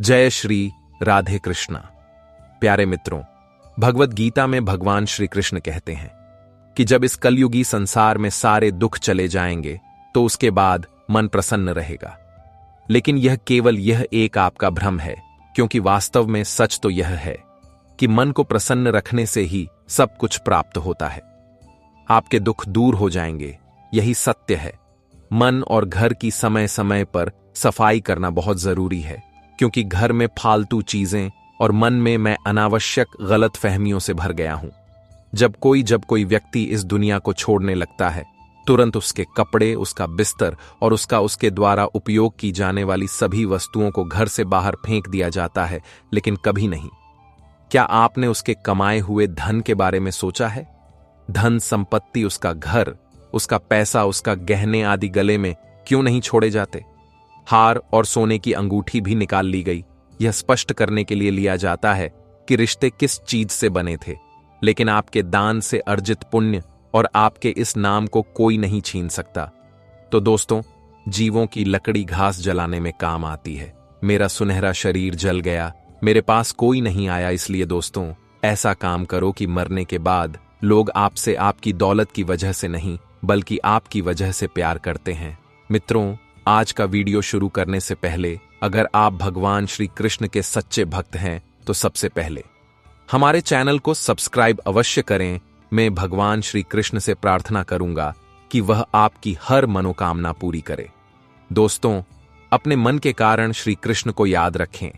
जय श्री राधे कृष्णा। प्यारे मित्रों, भगवत गीता में भगवान श्री कृष्ण कहते हैं कि जब इस कलयुगी संसार में सारे दुख चले जाएंगे तो उसके बाद मन प्रसन्न रहेगा। लेकिन यह एक आपका भ्रम है, क्योंकि वास्तव में सच तो यह है कि मन को प्रसन्न रखने से ही सब कुछ प्राप्त होता है। आपके दुख दूर हो जाएंगे, यही सत्य है। मन और घर की समय समय पर सफाई करना बहुत जरूरी है, क्योंकि घर में फालतू चीजें और मन में मैं अनावश्यक गलत फहमियों से भर गया हूं। जब कोई व्यक्ति इस दुनिया को छोड़ने लगता है, तुरंत उसके कपड़े, उसका बिस्तर और उसके द्वारा उपयोग की जाने वाली सभी वस्तुओं को घर से बाहर फेंक दिया जाता है, लेकिन कभी नहीं। क्या आपने उसके कमाए हुए धन के बारे में सोचा है? धन संपत्ति, उसका घर, उसका पैसा, उसका गहने आदि गले में क्यों नहीं छोड़े जाते? हार और सोने की अंगूठी भी निकाल ली गई। यह स्पष्ट करने के लिए लिया जाता है कि रिश्ते किस चीज से बने थे। लेकिन आपके दान से अर्जित पुण्य और आपके इस नाम को कोई नहीं छीन सकता। तो दोस्तों, जीवों की लकड़ी घास जलाने में काम आती है। मेरा सुनहरा शरीर जल गया, मेरे पास कोई नहीं आया, इसलिए दोस्तों ऐसा काम करो कि मरने के बाद लोग आपसे आपकी दौलत की वजह से नहीं, बल्कि आपकी वजह से प्यार करते हैं। मित्रों, आज का वीडियो शुरू करने से पहले अगर आप भगवान श्री कृष्ण के सच्चे भक्त हैं तो सबसे पहले हमारे चैनल को सब्सक्राइब अवश्य करें। मैं भगवान श्री कृष्ण से प्रार्थना करूंगा कि वह आपकी हर मनोकामना पूरी करे। दोस्तों, अपने मन के कारण श्री कृष्ण को याद रखें।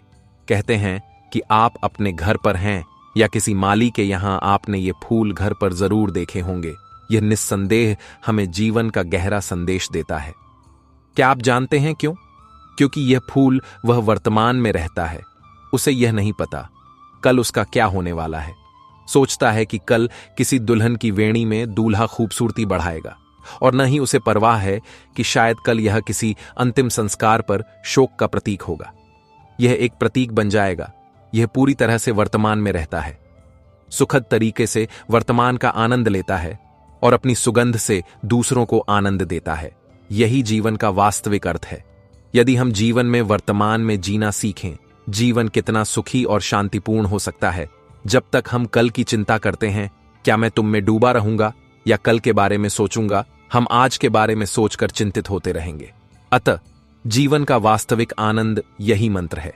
कहते हैं कि आप अपने घर पर हैं या किसी माली के यहां आपने ये फूल घर पर जरूर देखे होंगे। यह निस्संदेह हमें जीवन का गहरा संदेश देता है। क्या आप जानते हैं क्यों? क्योंकि यह फूल वह वर्तमान में रहता है। उसे यह नहीं पता कल उसका क्या होने वाला है। सोचता है कि कल किसी दुल्हन की वेणी में दूल्हा खूबसूरती बढ़ाएगा, और न ही उसे परवाह है कि शायद कल यह किसी अंतिम संस्कार पर शोक का प्रतीक होगा। यह एक प्रतीक बन जाएगा। यह पूरी तरह से वर्तमान में रहता है, सुखद तरीके से वर्तमान का आनंद लेता है और अपनी सुगंध से दूसरों को आनंद देता है। यही जीवन का वास्तविक अर्थ है। यदि हम जीवन में वर्तमान में जीना सीखें, जीवन कितना सुखी और शांतिपूर्ण हो सकता है। जब तक हम कल की चिंता करते हैं, क्या मैं तुम में डूबा रहूंगा या कल के बारे में सोचूंगा, हम आज के बारे में सोचकर चिंतित होते रहेंगे। अतः जीवन का वास्तविक आनंद यही मंत्र है।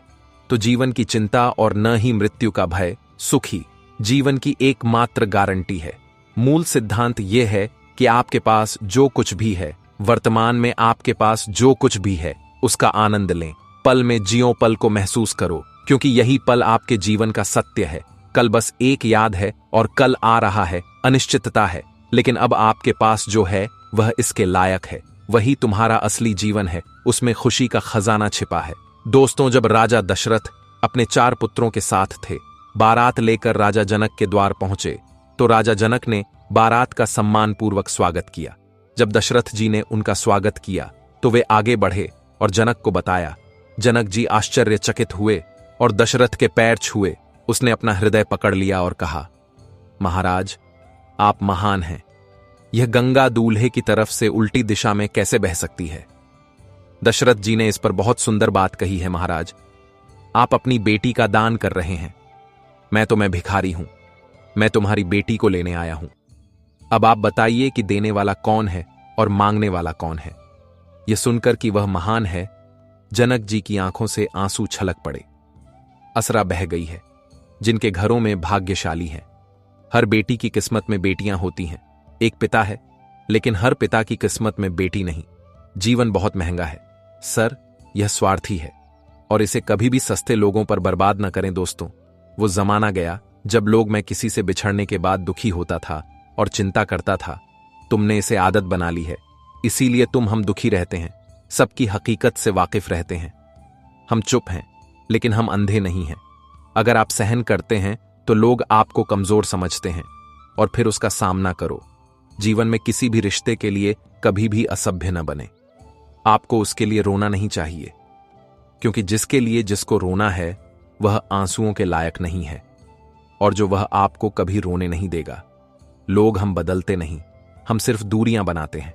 तो जीवन की चिंता और न ही मृत्यु का भय सुखी जीवन की एकमात्र गारंटी है। मूल सिद्धांत यह है कि आपके पास जो कुछ भी है, वर्तमान में आपके पास जो कुछ भी है, उसका आनंद लें। पल में जियो, पल को महसूस करो, क्योंकि यही पल आपके जीवन का सत्य है। कल बस एक याद है और कल आ रहा है, अनिश्चितता है। लेकिन अब आपके पास जो है वह इसके लायक है। वही तुम्हारा असली जीवन है, उसमें खुशी का खजाना छिपा है। दोस्तों, जब राजा दशरथ अपने 4 पुत्रों के साथ थे, बारात लेकर राजा जनक के द्वार पहुंचे, तो राजा जनक ने बारात का सम्मानपूर्वक स्वागत किया। जब दशरथ जी ने उनका स्वागत किया तो वे आगे बढ़े और जनक को बताया। जनक जी आश्चर्यचकित हुए और दशरथ के पैर छुए। उसने अपना हृदय पकड़ लिया और कहा, महाराज, आप महान हैं। यह गंगा दूल्हे की तरफ से उल्टी दिशा में कैसे बह सकती है? दशरथ जी ने इस पर बहुत सुंदर बात कही है, महाराज। आप अपनी बेटी का दान कर रहे हैं। मैं भिखारी हूं। मैं तुम्हारी बेटी को लेने आया हूं। अब आप बताइए कि देने वाला कौन है और मांगने वाला कौन है? यह सुनकर कि वह महान है, जनक जी की आंखों से आंसू छलक पड़े। असरा बह गई है। जिनके घरों में भाग्यशाली हैं, हर बेटी की किस्मत में बेटियां होती हैं। एक पिता है, लेकिन हर पिता की किस्मत में बेटी नहीं। जीवन बहुत महंगा है सर, यह स्वार्थी है, और इसे कभी भी सस्ते लोगों पर बर्बाद न करें। दोस्तों, वो जमाना गया जब लोग मैं किसी से बिछड़ने के बाद दुखी होता था और चिंता करता था। तुमने इसे आदत बना ली है, इसीलिए हम दुखी रहते हैं, सबकी हकीकत से वाकिफ रहते हैं। हम चुप हैं, लेकिन हम अंधे नहीं हैं। अगर आप सहन करते हैं तो लोग आपको कमजोर समझते हैं, और फिर उसका सामना करो। जीवन में किसी भी रिश्ते के लिए कभी भी असभ्य न बने। आपको उसके लिए रोना नहीं चाहिए, क्योंकि जिसके लिए जिसको रोना है वह आंसुओं के लायक नहीं है, और जो वह आपको कभी रोने नहीं देगा। लोग हम बदलते नहीं, हम सिर्फ दूरियां बनाते हैं।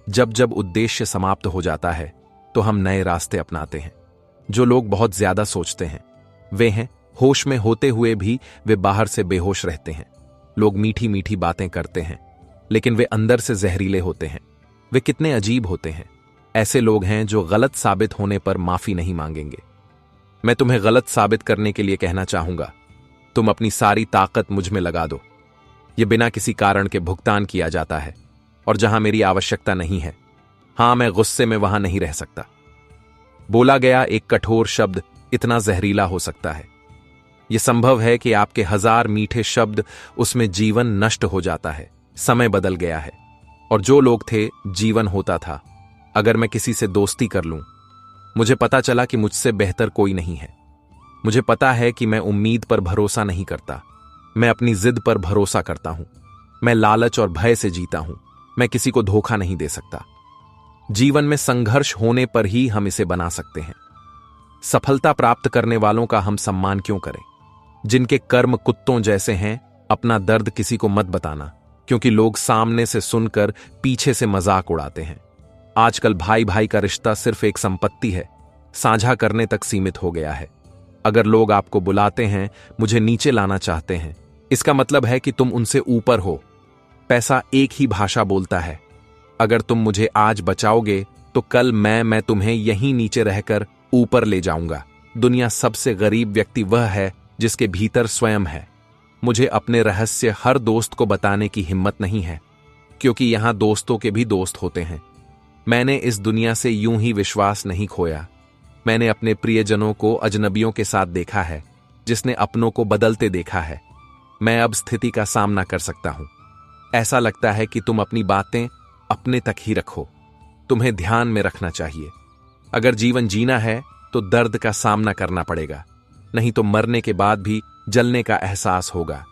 जब जब उद्देश्य समाप्त हो जाता है तो हम नए रास्ते अपनाते हैं। जो लोग बहुत ज्यादा सोचते हैं वे हैं होश में होते हुए भी वे बाहर से बेहोश रहते हैं। लोग मीठी मीठी बातें करते हैं लेकिन वे अंदर से जहरीले होते हैं। वे कितने अजीब होते हैं। ऐसे लोग हैं जो गलत साबित होने पर माफी नहीं मांगेंगे। मैं तुम्हें गलत साबित करने के लिए कहना चाहूंगा, तुम अपनी सारी ताकत मुझ में लगा दो। यह बिना किसी कारण के भुगतान किया जाता है और जहां मेरी आवश्यकता नहीं है, हां मैं गुस्से में वहां नहीं रह सकता। बोला गया एक कठोर शब्द इतना जहरीला हो सकता है। यह संभव है कि आपके 1000 मीठे शब्द उसमें जीवन नष्ट हो जाता है। समय बदल गया है और जो लोग थे जीवन होता था। अगर मैं किसी से दोस्ती कर लूं, मुझे पता चला कि मुझसे बेहतर कोई नहीं है। मुझे पता है कि मैं उम्मीद पर भरोसा नहीं करता, मैं अपनी जिद पर भरोसा करता हूं। मैं लालच और भय से जीता हूं। मैं किसी को धोखा नहीं दे सकता। जीवन में संघर्ष होने पर ही हम इसे बना सकते हैं। सफलता प्राप्त करने वालों का हम सम्मान क्यों करें? जिनके कर्म कुत्तों जैसे हैं, अपना दर्द किसी को मत बताना, क्योंकि लोग सामने से सुनकर पीछे से मजाक उड़ाते हैं। आजकल भाई भाई का रिश्ता सिर्फ एक संपत्ति है, साझा करने तक सीमित हो गया है। अगर लोग आपको बुलाते हैं, मुझे नीचे लाना चाहते हैं, इसका मतलब है कि तुम उनसे ऊपर हो। पैसा एक ही भाषा बोलता है। अगर तुम मुझे आज बचाओगे तो कल मैं तुम्हें यहीं नीचे रहकर ऊपर ले जाऊंगा। दुनिया सबसे गरीब व्यक्ति वह है जिसके भीतर स्वयं है। मुझे अपने रहस्य हर दोस्त को बताने की हिम्मत नहीं है, क्योंकि यहां दोस्तों के भी दोस्त होते हैं। मैंने इस दुनिया से यूं ही विश्वास नहीं खोया। मैंने अपने प्रियजनों को अजनबियों के साथ देखा है, जिसने अपनों को बदलते देखा है। मैं अब स्थिति का सामना कर सकता हूं। ऐसा लगता है कि तुम अपनी बातें अपने तक ही रखो। तुम्हें ध्यान में रखना चाहिए, अगर जीवन जीना है तो दर्द का सामना करना पड़ेगा, नहीं तो मरने के बाद भी जलने का एहसास होगा।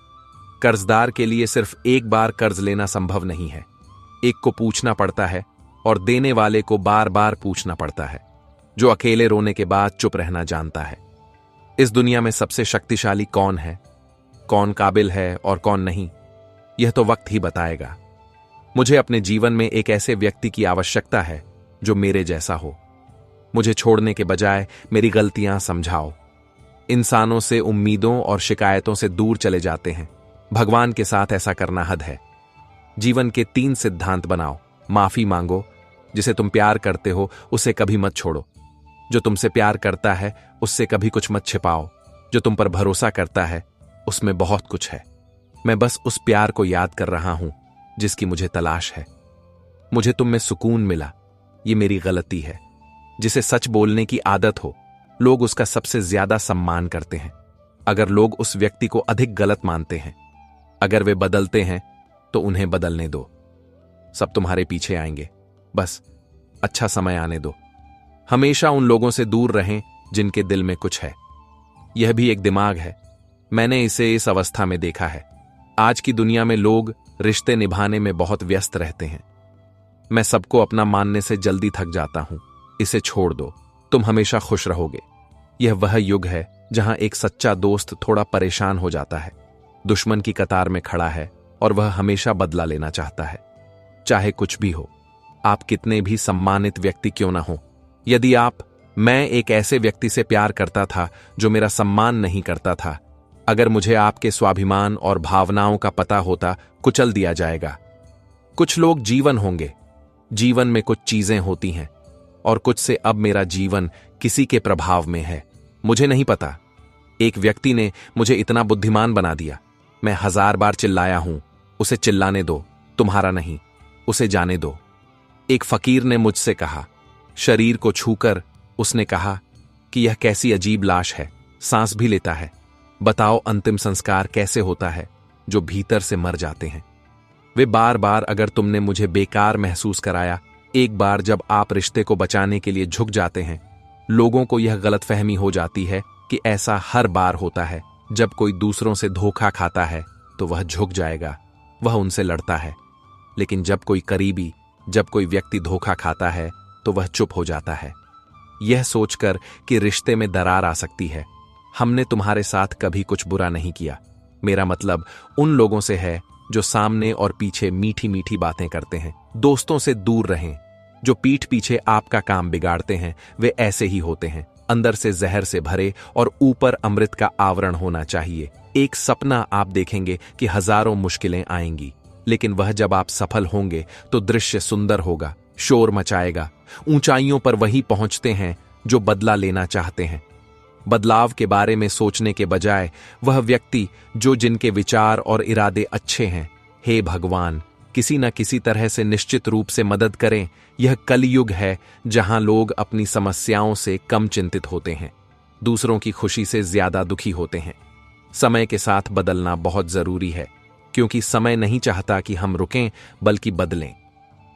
कर्जदार के लिए सिर्फ एक बार कर्ज लेना संभव नहीं है। एक को पूछना पड़ता है और देने वाले को बार बार पूछना पड़ता है, जो अकेले रोने के बाद चुप रहना जानता है। इस दुनिया में सबसे शक्तिशाली कौन है, कौन काबिल है और कौन नहीं, यह तो वक्त ही बताएगा। मुझे अपने जीवन में एक ऐसे व्यक्ति की आवश्यकता है जो मेरे जैसा हो। मुझे छोड़ने के बजाय मेरी गलतियां समझाओ। इंसानों से उम्मीदों और शिकायतों से दूर चले जाते हैं। भगवान के साथ ऐसा करना हद है। जीवन के 3 सिद्धांत बनाओ। माफी मांगो। जिसे तुम प्यार करते हो उसे कभी मत छोड़ो। जो तुमसे प्यार करता है उससे कभी कुछ मत छिपाओ। जो तुम पर भरोसा करता है उसमें बहुत कुछ है। मैं बस उस प्यार को याद कर रहा हूं जिसकी मुझे तलाश है। मुझे तुम में सुकून मिला, ये मेरी गलती है। जिसे सच बोलने की आदत हो, लोग उसका सबसे ज्यादा सम्मान करते हैं। अगर लोग उस व्यक्ति को अधिक गलत मानते हैं, अगर वे बदलते हैं तो उन्हें बदलने दो। सब तुम्हारे पीछे आएंगे, बस अच्छा समय आने दो। हमेशा उन लोगों से दूर रहें जिनके दिल में कुछ है। यह भी एक दिमाग है। मैंने इसे इस अवस्था में देखा है। आज की दुनिया में लोग रिश्ते निभाने में बहुत व्यस्त रहते हैं। मैं सबको अपना मानने से जल्दी थक जाता हूं। इसे छोड़ दो, तुम हमेशा खुश रहोगे। यह वह युग है जहां एक सच्चा दोस्त थोड़ा परेशान हो जाता है, दुश्मन की कतार में खड़ा है और वह हमेशा बदला लेना चाहता है। चाहे कुछ भी हो, आप कितने भी सम्मानित व्यक्ति क्यों ना हो। यदि मैं एक ऐसे व्यक्ति से प्यार करता था जो मेरा सम्मान नहीं करता था, अगर मुझे आपके स्वाभिमान और भावनाओं का पता होता, कुचल दिया जाएगा। कुछ लोग जीवन होंगे, जीवन में कुछ चीजें होती हैं, और कुछ से अब मेरा जीवन किसी के प्रभाव में है। मुझे नहीं पता। एक व्यक्ति ने मुझे इतना बुद्धिमान बना दिया। मैं 1000 बार चिल्लाया हूं, उसे चिल्लाने दो, तुम्हारा नहीं, उसे जाने दो। एक फकीर ने मुझसे कहा, शरीर को छूकर उसने कहा कि यह कैसी अजीब लाश है, सांस भी लेता है। बताओ अंतिम संस्कार कैसे होता है जो भीतर से मर जाते हैं। वे बार बार अगर तुमने मुझे बेकार महसूस कराया, एक बार जब आप रिश्ते को बचाने के लिए झुक जाते हैं, लोगों को यह गलतफहमी हो जाती है कि ऐसा हर बार होता है। जब कोई दूसरों से धोखा खाता है तो वह झुक जाएगा, वह उनसे लड़ता है। लेकिन जब कोई व्यक्ति धोखा खाता है तो वह चुप हो जाता है, यह सोचकर कि रिश्ते में दरार आ सकती है। हमने तुम्हारे साथ कभी कुछ बुरा नहीं किया। मेरा मतलब उन लोगों से है जो सामने और पीछे मीठी मीठी बातें करते हैं। दोस्तों से दूर रहें। जो पीठ पीछे आपका काम बिगाड़ते हैं वे ऐसे ही होते हैं। अंदर से जहर से भरे और ऊपर अमृत का आवरण होना चाहिए। एक सपना आप देखेंगे कि हजारों मुश्किलें आएंगी, लेकिन वह जब आप सफल होंगे तो दृश्य सुंदर होगा, शोर मचाएगा। ऊंचाइयों पर वही पहुंचते हैं जो बदला लेना चाहते हैं। बदलाव के बारे में सोचने के बजाय वह व्यक्ति जो जिनके विचार और इरादे अच्छे हैं। हे भगवान, किसी न किसी तरह से निश्चित रूप से मदद करें। यह कलयुग है जहां लोग अपनी समस्याओं से कम चिंतित होते हैं, दूसरों की खुशी से ज्यादा दुखी होते हैं। समय के साथ बदलना बहुत जरूरी है, क्योंकि समय नहीं चाहता कि हम रुकें बल्कि बदलें।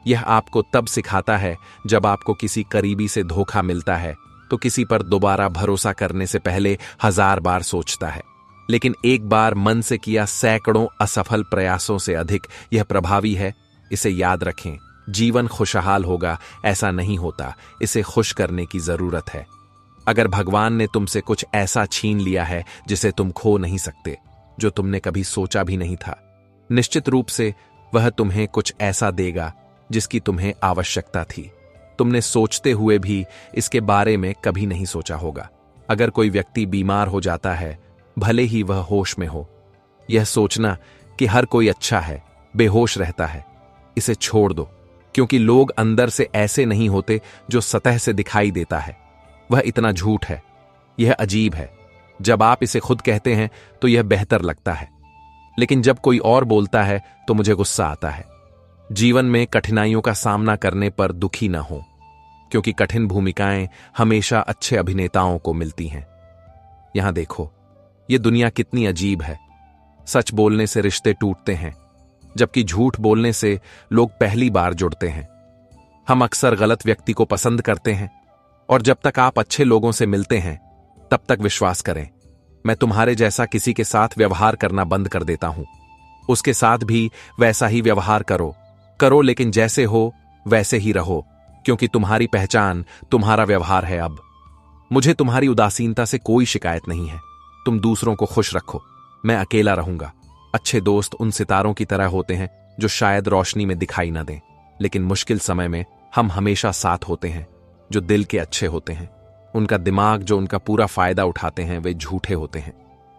यह आपको तब सिखाता है जब आपको किसी करीबी से धोखा मिलता है तो किसी पर दोबारा भरोसा करने से पहले 1000 बार सोचता है, लेकिन एक बार मन से किया सैकड़ों असफल प्रयासों से अधिक यह प्रभावी है। इसे याद रखें। जीवन खुशहाल होगा ऐसा नहीं होता, इसे खुश करने की जरूरत है। अगर भगवान ने तुमसे कुछ ऐसा छीन लिया है जिसे तुम खो नहीं सकते, जो तुमने कभी सोचा भी नहीं था, निश्चित रूप से वह तुम्हें कुछ ऐसा देगा जिसकी तुम्हें आवश्यकता थी। तुमने सोचते हुए भी इसके बारे में कभी नहीं सोचा होगा। अगर कोई व्यक्ति बीमार हो जाता है, भले ही वह होश में हो, यह सोचना कि हर कोई अच्छा है, बेहोश रहता है, इसे छोड़ दो, क्योंकि लोग अंदर से ऐसे नहीं होते जो सतह से दिखाई देता है। वह इतना झूठ है। यह अजीब है। जब आप इसे खुद कहते हैं तो यह बेहतर लगता है, लेकिन जब कोई और बोलता है तो मुझे गुस्सा आता है। जीवन में कठिनाइयों का सामना करने पर दुखी न हो, क्योंकि कठिन भूमिकाएं हमेशा अच्छे अभिनेताओं को मिलती हैं। यहां देखो, यह दुनिया कितनी अजीब है। सच बोलने से रिश्ते टूटते हैं, जबकि झूठ बोलने से लोग पहली बार जुड़ते हैं। हम अक्सर गलत व्यक्ति को पसंद करते हैं, और जब तक आप अच्छे लोगों से मिलते हैं तब तक विश्वास करें, मैं तुम्हारे जैसा किसी के साथ व्यवहार करना बंद कर देता हूं। उसके साथ भी वैसा ही व्यवहार करो, लेकिन जैसे हो वैसे ही रहो, क्योंकि तुम्हारी पहचान तुम्हारा व्यवहार है। अब मुझे तुम्हारी उदासीनता से कोई शिकायत नहीं है। तुम दूसरों को खुश रखो, मैं अकेला रहूंगा। अच्छे दोस्त उन सितारों की तरह होते हैं जो शायद रोशनी में दिखाई न दें, लेकिन मुश्किल समय में हम हमेशा साथ होते हैं। जो दिल के अच्छे होते हैं, उनका दिमाग जो उनका पूरा फायदा उठाते हैं, वे झूठे होते हैं।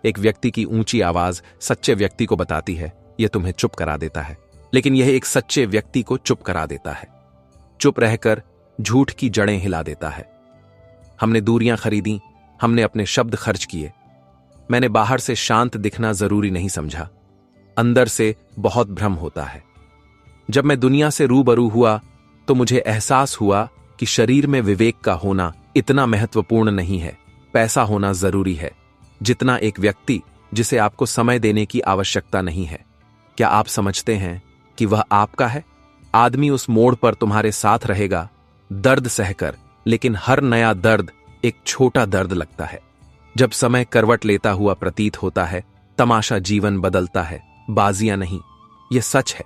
एक व्यक्ति की ऊंची आवाज सच्चे व्यक्ति को बताती है, यह तुम्हें चुप करा देता है, लेकिन यह एक सच्चे व्यक्ति को चुप करा देता है। चुप रहकर झूठ की जड़ें हिला देता है। हमने दूरियां खरीदी, हमने अपने शब्द खर्च किए। मैंने बाहर से शांत दिखना जरूरी नहीं समझा, अंदर से बहुत भ्रम होता है। जब मैं दुनिया से रूबरू हुआ तो मुझे एहसास हुआ कि शरीर में विवेक का होना इतना महत्वपूर्ण नहीं है। पैसा होना जरूरी है, जितना एक व्यक्ति जिसे आपको समय देने की आवश्यकता नहीं है। क्या आप समझते हैं कि वह आपका है? आदमी उस मोड़ पर तुम्हारे साथ रहेगा, दर्द सहकर, लेकिन हर नया दर्द एक छोटा दर्द लगता है। जब समय करवट लेता हुआ प्रतीत होता है, तमाशा जीवन बदलता है, बाजियां नहीं। यह सच है।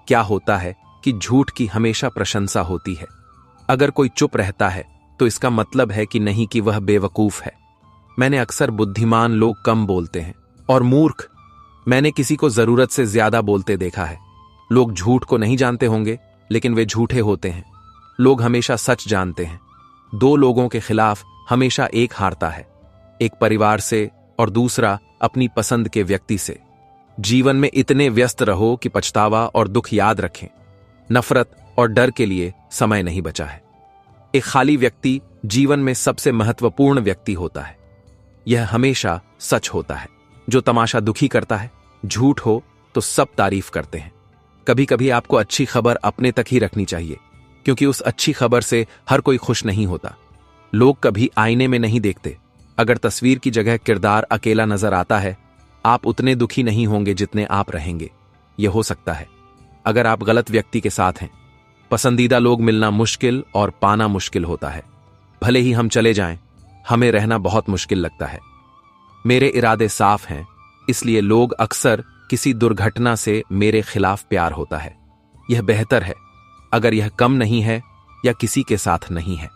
क्या होता है कि झूठ की हमेशा प्रशंसा होती है। अगर कोई चुप रहता है तो इसका मतलब है कि नहीं कि वह बेवकूफ है। मैंने अक्सर बुद्धिमान लोग कम बोलते हैं और मूर्ख मैंने किसी को जरूरत से ज्यादा बोलते देखा है। लोग झूठ को नहीं जानते होंगे, लेकिन वे झूठे होते हैं। लोग हमेशा सच जानते हैं। दो लोगों के खिलाफ हमेशा एक हारता है, एक परिवार से और दूसरा अपनी पसंद के व्यक्ति से। जीवन में इतने व्यस्त रहो कि पछतावा और दुख याद रखें। नफरत और डर के लिए समय नहीं बचा है। एक खाली व्यक्ति जीवन में सबसे महत्वपूर्ण व्यक्ति होता है। यह हमेशा सच होता है। जो तमाशा दुखी करता है, झूठ हो तो सब तारीफ करते हैं। कभी कभी आपको अच्छी खबर अपने तक ही रखनी चाहिए, क्योंकि उस अच्छी खबर से हर कोई खुश नहीं होता। लोग कभी आईने में नहीं देखते। अगर तस्वीर की जगह किरदार अकेला नजर आता है, आप उतने दुखी नहीं होंगे जितने आप रहेंगे। यह हो सकता है अगर आप गलत व्यक्ति के साथ हैं। पसंदीदा लोग मिलना मुश्किल और पाना मुश्किल होता है। भले ही हम चले जाएं, हमें रहना बहुत मुश्किल लगता है। मेरे इरादे साफ हैं, इसलिए लोग अक्सर किसी दुर्घटना से मेरे खिलाफ प्यार होता है। यह बेहतर है अगर यह कम नहीं है या किसी के साथ नहीं है।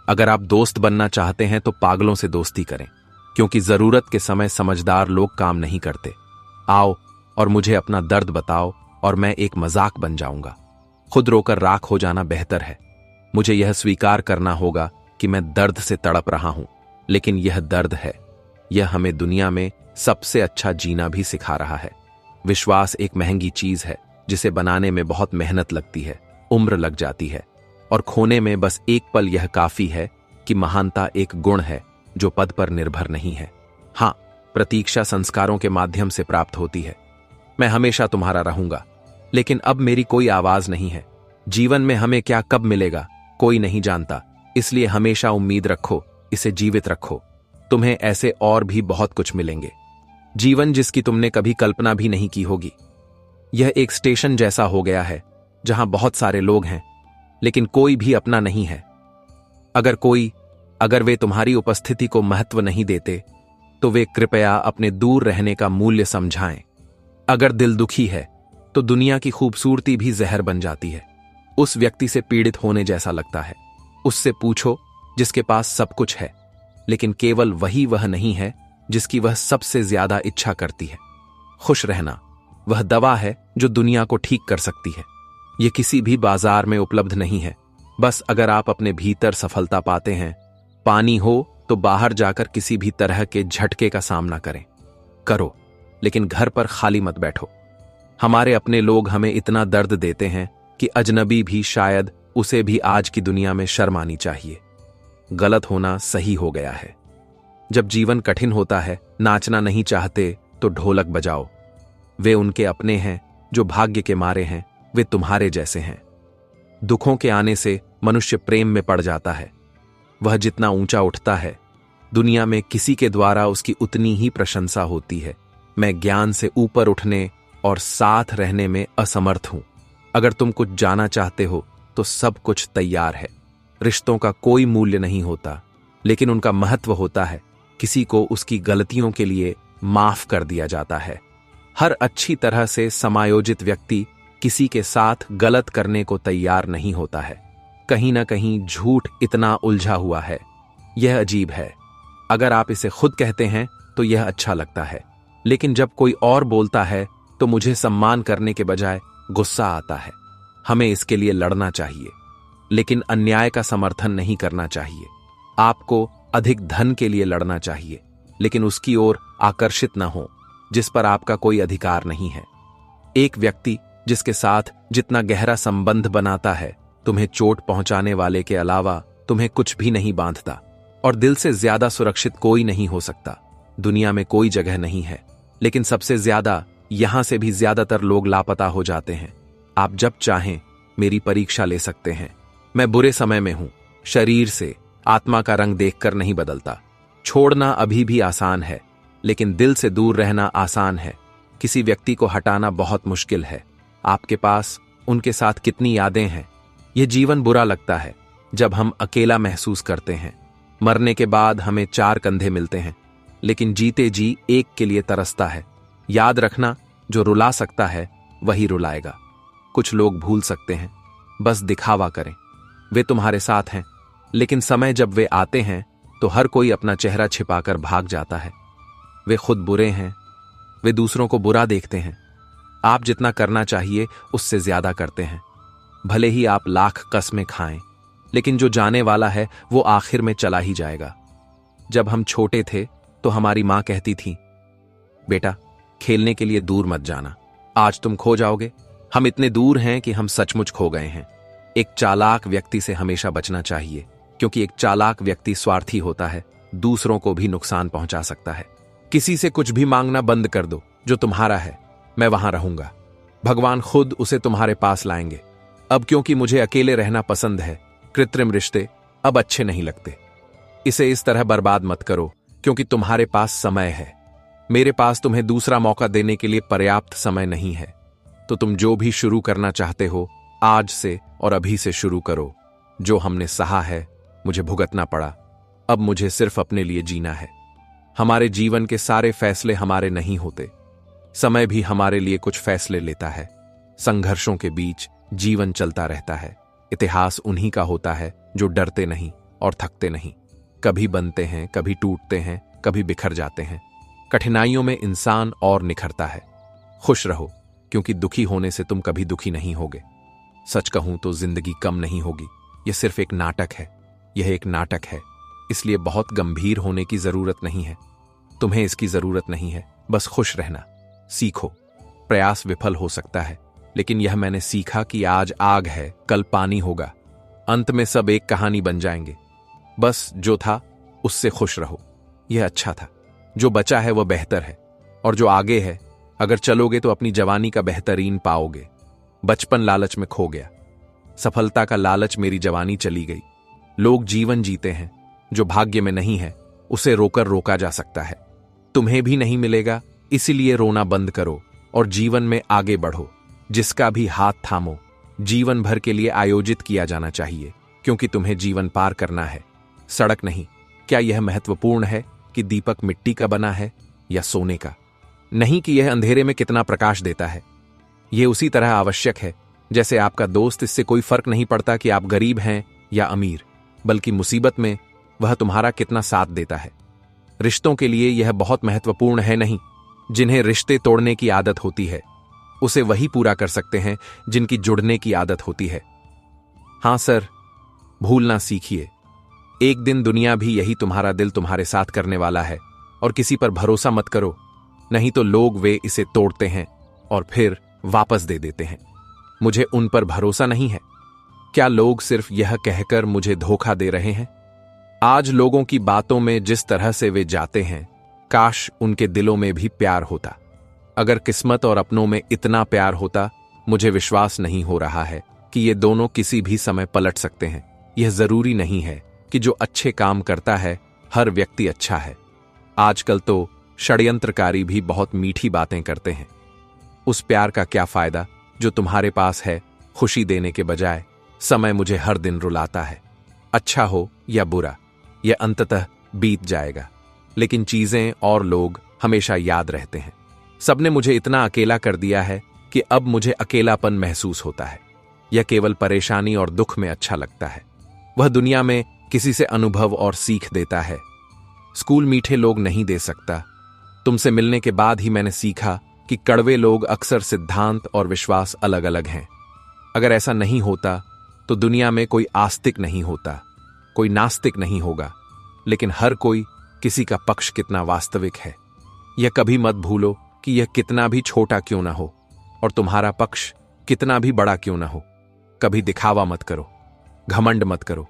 अगर आप दोस्त बनना चाहते हैं तो पागलों से दोस्ती करें, क्योंकि जरूरत के समय समझदार लोग काम नहीं करते। आओ और मुझे अपना दर्द बताओ और मैं एक मजाक बन जाऊंगा। खुद रोकर राख हो जाना बेहतर है। मुझे यह स्वीकार करना होगा कि मैं दर्द से तड़प रहा हूं, लेकिन यह दर्द है। यह हमें दुनिया में सबसे अच्छा जीना भी सिखा रहा है। विश्वास एक महंगी चीज है जिसे बनाने में बहुत मेहनत लगती है, उम्र लग जाती है, और खोने में बस एक पल यह काफी है कि महानता एक गुण है जो पद पर निर्भर नहीं है। हां, प्रतीक्षा संस्कारों के माध्यम से प्राप्त होती है। मैं हमेशा तुम्हारा रहूंगा, लेकिन अब मेरी कोई आवाज नहीं है। जीवन में हमें क्या कब मिलेगा कोई नहीं जानता, इसलिए हमेशा उम्मीद रखो, इसे जीवित रखो। तुम्हें ऐसे और भी बहुत कुछ मिलेंगे, जीवन जिसकी तुमने कभी कल्पना भी नहीं की होगी। यह एक स्टेशन जैसा हो गया है जहां बहुत सारे लोग हैं, लेकिन कोई भी अपना नहीं है। अगर वे तुम्हारी उपस्थिति को महत्व नहीं देते, तो वे कृपया अपने दूर रहने का मूल्य समझाएं। अगर दिल दुखी है, तो दुनिया की खूबसूरती भी जहर बन जाती है। उस व्यक्ति से पीड़ित होने जैसा लगता है। उससे पूछो जिसके पास सब कुछ है, लेकिन केवल वह नहीं है जिसकी वह सबसे ज्यादा इच्छा करती है। खुश रहना वह दवा है जो दुनिया को ठीक कर सकती है। यह किसी भी बाजार में उपलब्ध नहीं है। बस अगर आप अपने भीतर सफलता पाते हैं, पानी हो तो बाहर जाकर किसी भी तरह के झटके का सामना करो, लेकिन घर पर खाली मत बैठो। हमारे अपने लोग हमें इतना दर्द देते हैं कि अजनबी भी शायद उसे भी आज की दुनिया में शर्म आनी चाहिए। गलत होना सही हो गया है। जब जीवन कठिन होता है, नाचना नहीं चाहते तो ढोलक बजाओ। वे उनके अपने हैं जो भाग्य के मारे हैं, वे तुम्हारे जैसे हैं। दुखों के आने से मनुष्य प्रेम में पड़ जाता है। वह जितना ऊंचा उठता है, दुनिया में किसी के द्वारा उसकी उतनी ही प्रशंसा होती है। मैं ज्ञान से ऊपर उठने और साथ रहने में असमर्थ हूं। अगर तुम कुछ जाना चाहते हो तो सब कुछ तैयार है। रिश्तों का कोई मूल्य नहीं होता, लेकिन उनका महत्व होता है। किसी को उसकी गलतियों के लिए माफ कर दिया जाता है। हर अच्छी तरह से समायोजित व्यक्ति किसी के साथ गलत करने को तैयार नहीं होता है। कहीं ना कहीं झूठ इतना उलझा हुआ है। यह अजीब है। अगर आप इसे खुद कहते हैं तो यह अच्छा लगता है, लेकिन जब कोई और बोलता है तो मुझे सम्मान करने के बजाय गुस्सा आता है। हमें इसके लिए लड़ना चाहिए, लेकिन अन्याय का समर्थन नहीं करना चाहिए। आपको अधिक धन के लिए लड़ना चाहिए, लेकिन उसकी ओर आकर्षित न हो जिस पर आपका कोई अधिकार नहीं है। एक व्यक्ति जिसके साथ जितना गहरा संबंध बनाता है, तुम्हें चोट पहुंचाने वाले के अलावा तुम्हें कुछ भी नहीं बांधता, और दिल से ज्यादा सुरक्षित कोई नहीं हो सकता। दुनिया में कोई जगह नहीं है, लेकिन सबसे ज्यादा यहां से भी ज्यादातर लोग लापता हो जाते हैं। आप जब चाहें मेरी परीक्षा ले सकते हैं। मैं बुरे समय में हूं। शरीर से आत्मा का रंग देखकर नहीं बदलता। छोड़ना अभी भी आसान है, लेकिन दिल से दूर रहना आसान है। किसी व्यक्ति को हटाना बहुत मुश्किल है। आपके पास उनके साथ कितनी यादें हैं। यह जीवन बुरा लगता है जब हम अकेला महसूस करते हैं। मरने के बाद हमें 4 कंधे मिलते हैं, लेकिन जीते जी एक के लिए तरसता है। याद रखना, जो रुला सकता है वही रुलाएगा। कुछ लोग भूल सकते हैं, बस दिखावा करें। वे तुम्हारे साथ हैं, लेकिन समय जब वे आते हैं तो हर कोई अपना चेहरा छिपाकर भाग जाता है। वे खुद बुरे हैं, वे दूसरों को बुरा देखते हैं। आप जितना करना चाहिए उससे ज्यादा करते हैं। भले ही आप लाख कस्में खाएं, लेकिन जो जाने वाला है वो आखिर में चला ही जाएगा। जब हम छोटे थे तो हमारी मां कहती थी, बेटा खेलने के लिए दूर मत जाना, आज तुम खो जाओगे। हम इतने दूर हैं कि हम सचमुच खो गए हैं। एक चालाक व्यक्ति से हमेशा बचना चाहिए, क्योंकि एक चालाक व्यक्ति स्वार्थी होता है, दूसरों को भी नुकसान पहुंचा सकता है। किसी से कुछ भी मांगना बंद कर दो। जो तुम्हारा है मैं वहां रहूंगा। भगवान खुद उसे तुम्हारे पास लाएंगे। अब क्योंकि मुझे अकेले रहना पसंद है, कृत्रिम रिश्ते अब अच्छे नहीं लगते। इसे इस तरह बर्बाद मत करो, क्योंकि तुम्हारे पास समय है। मेरे पास तुम्हें दूसरा मौका देने के लिए पर्याप्त समय नहीं है। तो तुम जो भी शुरू करना चाहते हो, आज से और अभी से शुरू करो। जो हमने सहा है, मुझे भुगतना पड़ा। अब मुझे सिर्फ अपने लिए जीना है। हमारे जीवन के सारे फैसले हमारे नहीं होते। समय भी हमारे लिए कुछ फैसले लेता है। संघर्षों के बीच जीवन चलता रहता है। इतिहास उन्हीं का होता है जो डरते नहीं और थकते नहीं। कभी बनते हैं, कभी टूटते हैं, कभी बिखर जाते हैं। कठिनाइयों में इंसान और निखरता है। खुश रहो, क्योंकि दुखी होने से तुम कभी दुखी नहीं होगे। सच कहूं तो जिंदगी कम नहीं होगी। यह सिर्फ एक नाटक है। यह एक नाटक है। इसलिए बहुत गंभीर होने की जरूरत नहीं है। तुम्हें इसकी जरूरत नहीं है, बस खुश रहना सीखो। प्रयास विफल हो सकता है, लेकिन यह मैंने सीखा कि आज आग है, कल पानी होगा। अंत में सब एक कहानी बन जाएंगे। बस जो था उससे खुश रहो। यह अच्छा था, जो बचा है वह बेहतर है, और जो आगे है अगर चलोगे तो अपनी जवानी का बेहतरीन पाओगे। बचपन लालच में खो गया, सफलता का लालच मेरी जवानी चली गई। लोग जीवन जीते हैं, जो भाग्य में नहीं है उसे रोकर रोका जा सकता है। तुम्हें भी नहीं मिलेगा, इसीलिए रोना बंद करो और जीवन में आगे बढ़ो। जिसका भी हाथ थामो जीवन भर के लिए आयोजित किया जाना चाहिए, क्योंकि तुम्हें जीवन पार करना है, सड़क नहीं। क्या यह महत्वपूर्ण है कि दीपक मिट्टी का बना है या सोने का? नहीं कि यह अंधेरे में कितना प्रकाश देता है। यह उसी तरह आवश्यक है जैसे आपका दोस्त। इससे कोई फर्क नहीं पड़ता कि आप गरीब हैं या अमीर, बल्कि मुसीबत में वह तुम्हारा कितना साथ देता है। रिश्तों के लिए यह बहुत महत्वपूर्ण है नहीं। जिन्हें रिश्ते तोड़ने की आदत होती है उसे वही पूरा कर सकते हैं जिनकी जुड़ने की आदत होती है। हां सर, भूलना सीखिए। एक दिन दुनिया भी यही तुम्हारा दिल तुम्हारे साथ करने वाला है, और किसी पर भरोसा मत करो, नहीं तो लोग वे इसे तोड़ते हैं और फिर वापस दे देते हैं। मुझे उन पर भरोसा नहीं है। क्या लोग सिर्फ यह कहकर मुझे धोखा दे रहे हैं? आज लोगों की बातों में जिस तरह से वे जाते हैं, काश उनके दिलों में भी प्यार होता। अगर किस्मत और अपनों में इतना प्यार होता, मुझे विश्वास नहीं हो रहा है कि ये दोनों किसी भी समय पलट सकते हैं। यह जरूरी नहीं है कि जो अच्छे काम करता है हर व्यक्ति अच्छा है। आजकल तो षड्यंत्रकारी भी बहुत मीठी बातें करते हैं। उस प्यार का क्या फायदा जो तुम्हारे पास है? खुशी देने के बजाय समय मुझे हर दिन रुलाता है। अच्छा हो या बुरा, यह अंततः बीत जाएगा, लेकिन चीजें और लोग हमेशा याद रहते हैं। सबने मुझे इतना अकेला कर दिया है कि अब मुझे अकेलापन महसूस होता है। यह केवल परेशानी और दुख में अच्छा लगता है। वह दुनिया में किसी से अनुभव और सीख देता है। स्कूल मीठे लोग नहीं दे सकता। तुमसे मिलने के बाद ही मैंने सीखा कि कड़वे लोग अक्सर सिद्धांत और विश्वास अलग अलग हैं। अगर ऐसा नहीं होता तो दुनिया में कोई आस्तिक नहीं होता, कोई नास्तिक नहीं होगा, लेकिन हर कोई किसी का पक्ष कितना वास्तविक है। यह कभी मत भूलो कि यह कितना भी छोटा क्यों ना हो और तुम्हारा पक्ष कितना भी बड़ा क्यों ना हो। कभी दिखावा मत करो, घमंड मत करो,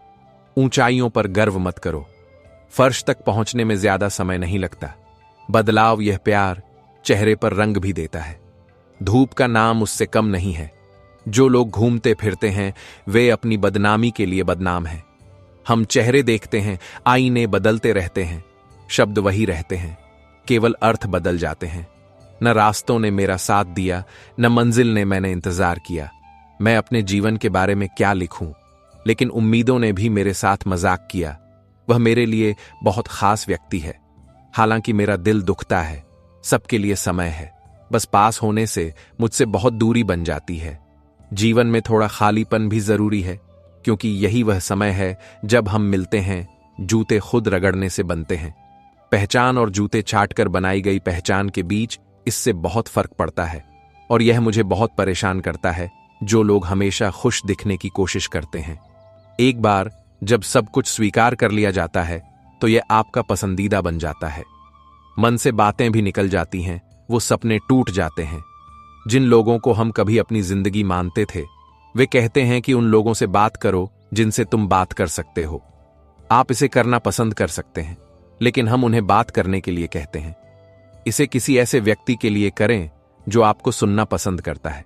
ऊंचाइयों पर गर्व मत करो। फर्श तक पहुंचने में ज्यादा समय नहीं लगता। बदलाव, यह प्यार चेहरे पर रंग भी देता है। धूप का नाम उससे कम नहीं है। जो लोग घूमते फिरते हैं वे अपनी बदनामी के लिए बदनाम हैं। हम चेहरे देखते हैं, आईने बदलते रहते हैं, शब्द वही रहते हैं, केवल अर्थ बदल जाते हैं। न रास्तों ने मेरा साथ दिया, न मंजिल ने मैंने इंतजार किया। मैं अपने जीवन के बारे में क्या लिखूं, लेकिन उम्मीदों ने भी मेरे साथ मजाक किया। वह मेरे लिए बहुत खास व्यक्ति है। हालांकि मेरा दिल दुखता है। सबके लिए समय है, बस पास होने से मुझसे बहुत दूरी बन जाती है। जीवन में थोड़ा खालीपन भी जरूरी है, क्योंकि यही वह समय है जब हम मिलते हैं। जूते खुद रगड़ने से बनते हैं। पहचान और जूते चाटकर बनाई गई पहचान के बीच इससे बहुत फर्क पड़ता है, और यह मुझे बहुत परेशान करता है जो लोग हमेशा खुश दिखने की कोशिश करते हैं। एक बार जब सब कुछ स्वीकार कर लिया जाता है तो यह आपका पसंदीदा बन जाता है। मन से बातें भी निकल जाती हैं, वो सपने टूट जाते हैं। जिन लोगों को हम कभी अपनी जिंदगी मानते थे, वे कहते हैं कि उन लोगों से बात करो जिनसे तुम बात कर सकते हो। आप इसे करना पसंद कर सकते हैं, लेकिन हम उन्हें बात करने के लिए कहते हैं। इसे किसी ऐसे व्यक्ति के लिए करें जो आपको सुनना पसंद करता है।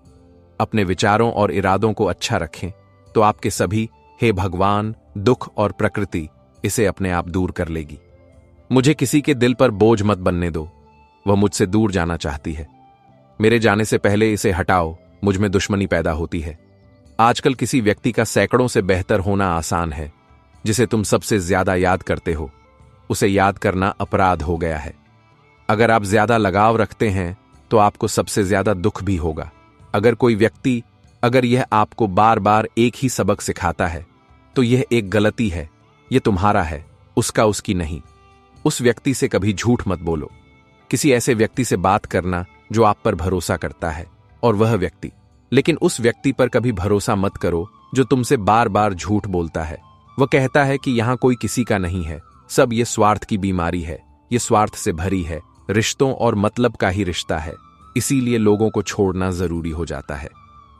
अपने विचारों और इरादों को अच्छा रखें तो आपके सभी हे भगवान, दुख और प्रकृति इसे अपने आप दूर कर लेगी। मुझे किसी के दिल पर बोझ मत बनने दो। वह मुझसे दूर जाना चाहती है। मेरे जाने से पहले इसे हटाओ, मुझ में दुश्मनी पैदा होती है। आजकल किसी व्यक्ति का सैकड़ों से बेहतर होना आसान है। जिसे तुम सबसे ज्यादा याद करते हो, उसे याद करना अपराध हो गया है। अगर आप ज्यादा लगाव रखते हैं तो आपको सबसे ज्यादा दुख भी होगा। अगर कोई व्यक्ति अगर यह आपको बार बार एक ही सबक सिखाता है तो यह एक गलती है। यह तुम्हारा है, उसका उसकी नहीं। उस व्यक्ति से कभी झूठ मत बोलो। किसी ऐसे व्यक्ति से बात करना जो आप पर भरोसा करता है और वह व्यक्ति, लेकिन उस व्यक्ति पर कभी भरोसा मत करो जो तुमसे बार बार झूठ बोलता है। वह कहता है कि यहां कोई किसी का नहीं है, सब ये स्वार्थ की बीमारी है, ये स्वार्थ से भरी है, रिश्तों और मतलब का ही रिश्ता है। इसीलिए लोगों को छोड़ना जरूरी हो जाता है,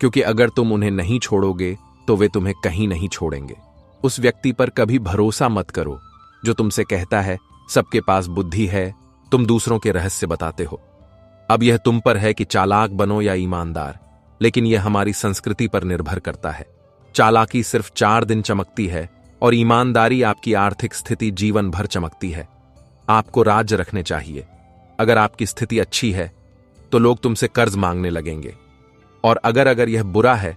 क्योंकि अगर तुम उन्हें नहीं छोड़ोगे तो वे तुम्हें कहीं नहीं छोड़ेंगे। उस व्यक्ति पर कभी भरोसा मत करो जो तुमसे कहता है सबके पास बुद्धि है, तुम दूसरों के रहस्य बताते हो। अब यह तुम पर है कि चालाक बनो या ईमानदार, लेकिन यह हमारी संस्कृति पर निर्भर करता है। चालाकी सिर्फ 4 दिन चमकती है और ईमानदारी आपकी आर्थिक स्थिति जीवन भर चमकती है। आपको राज्य रखने चाहिए। अगर आपकी स्थिति अच्छी है तो लोग तुमसे कर्ज मांगने लगेंगे, और अगर यह बुरा है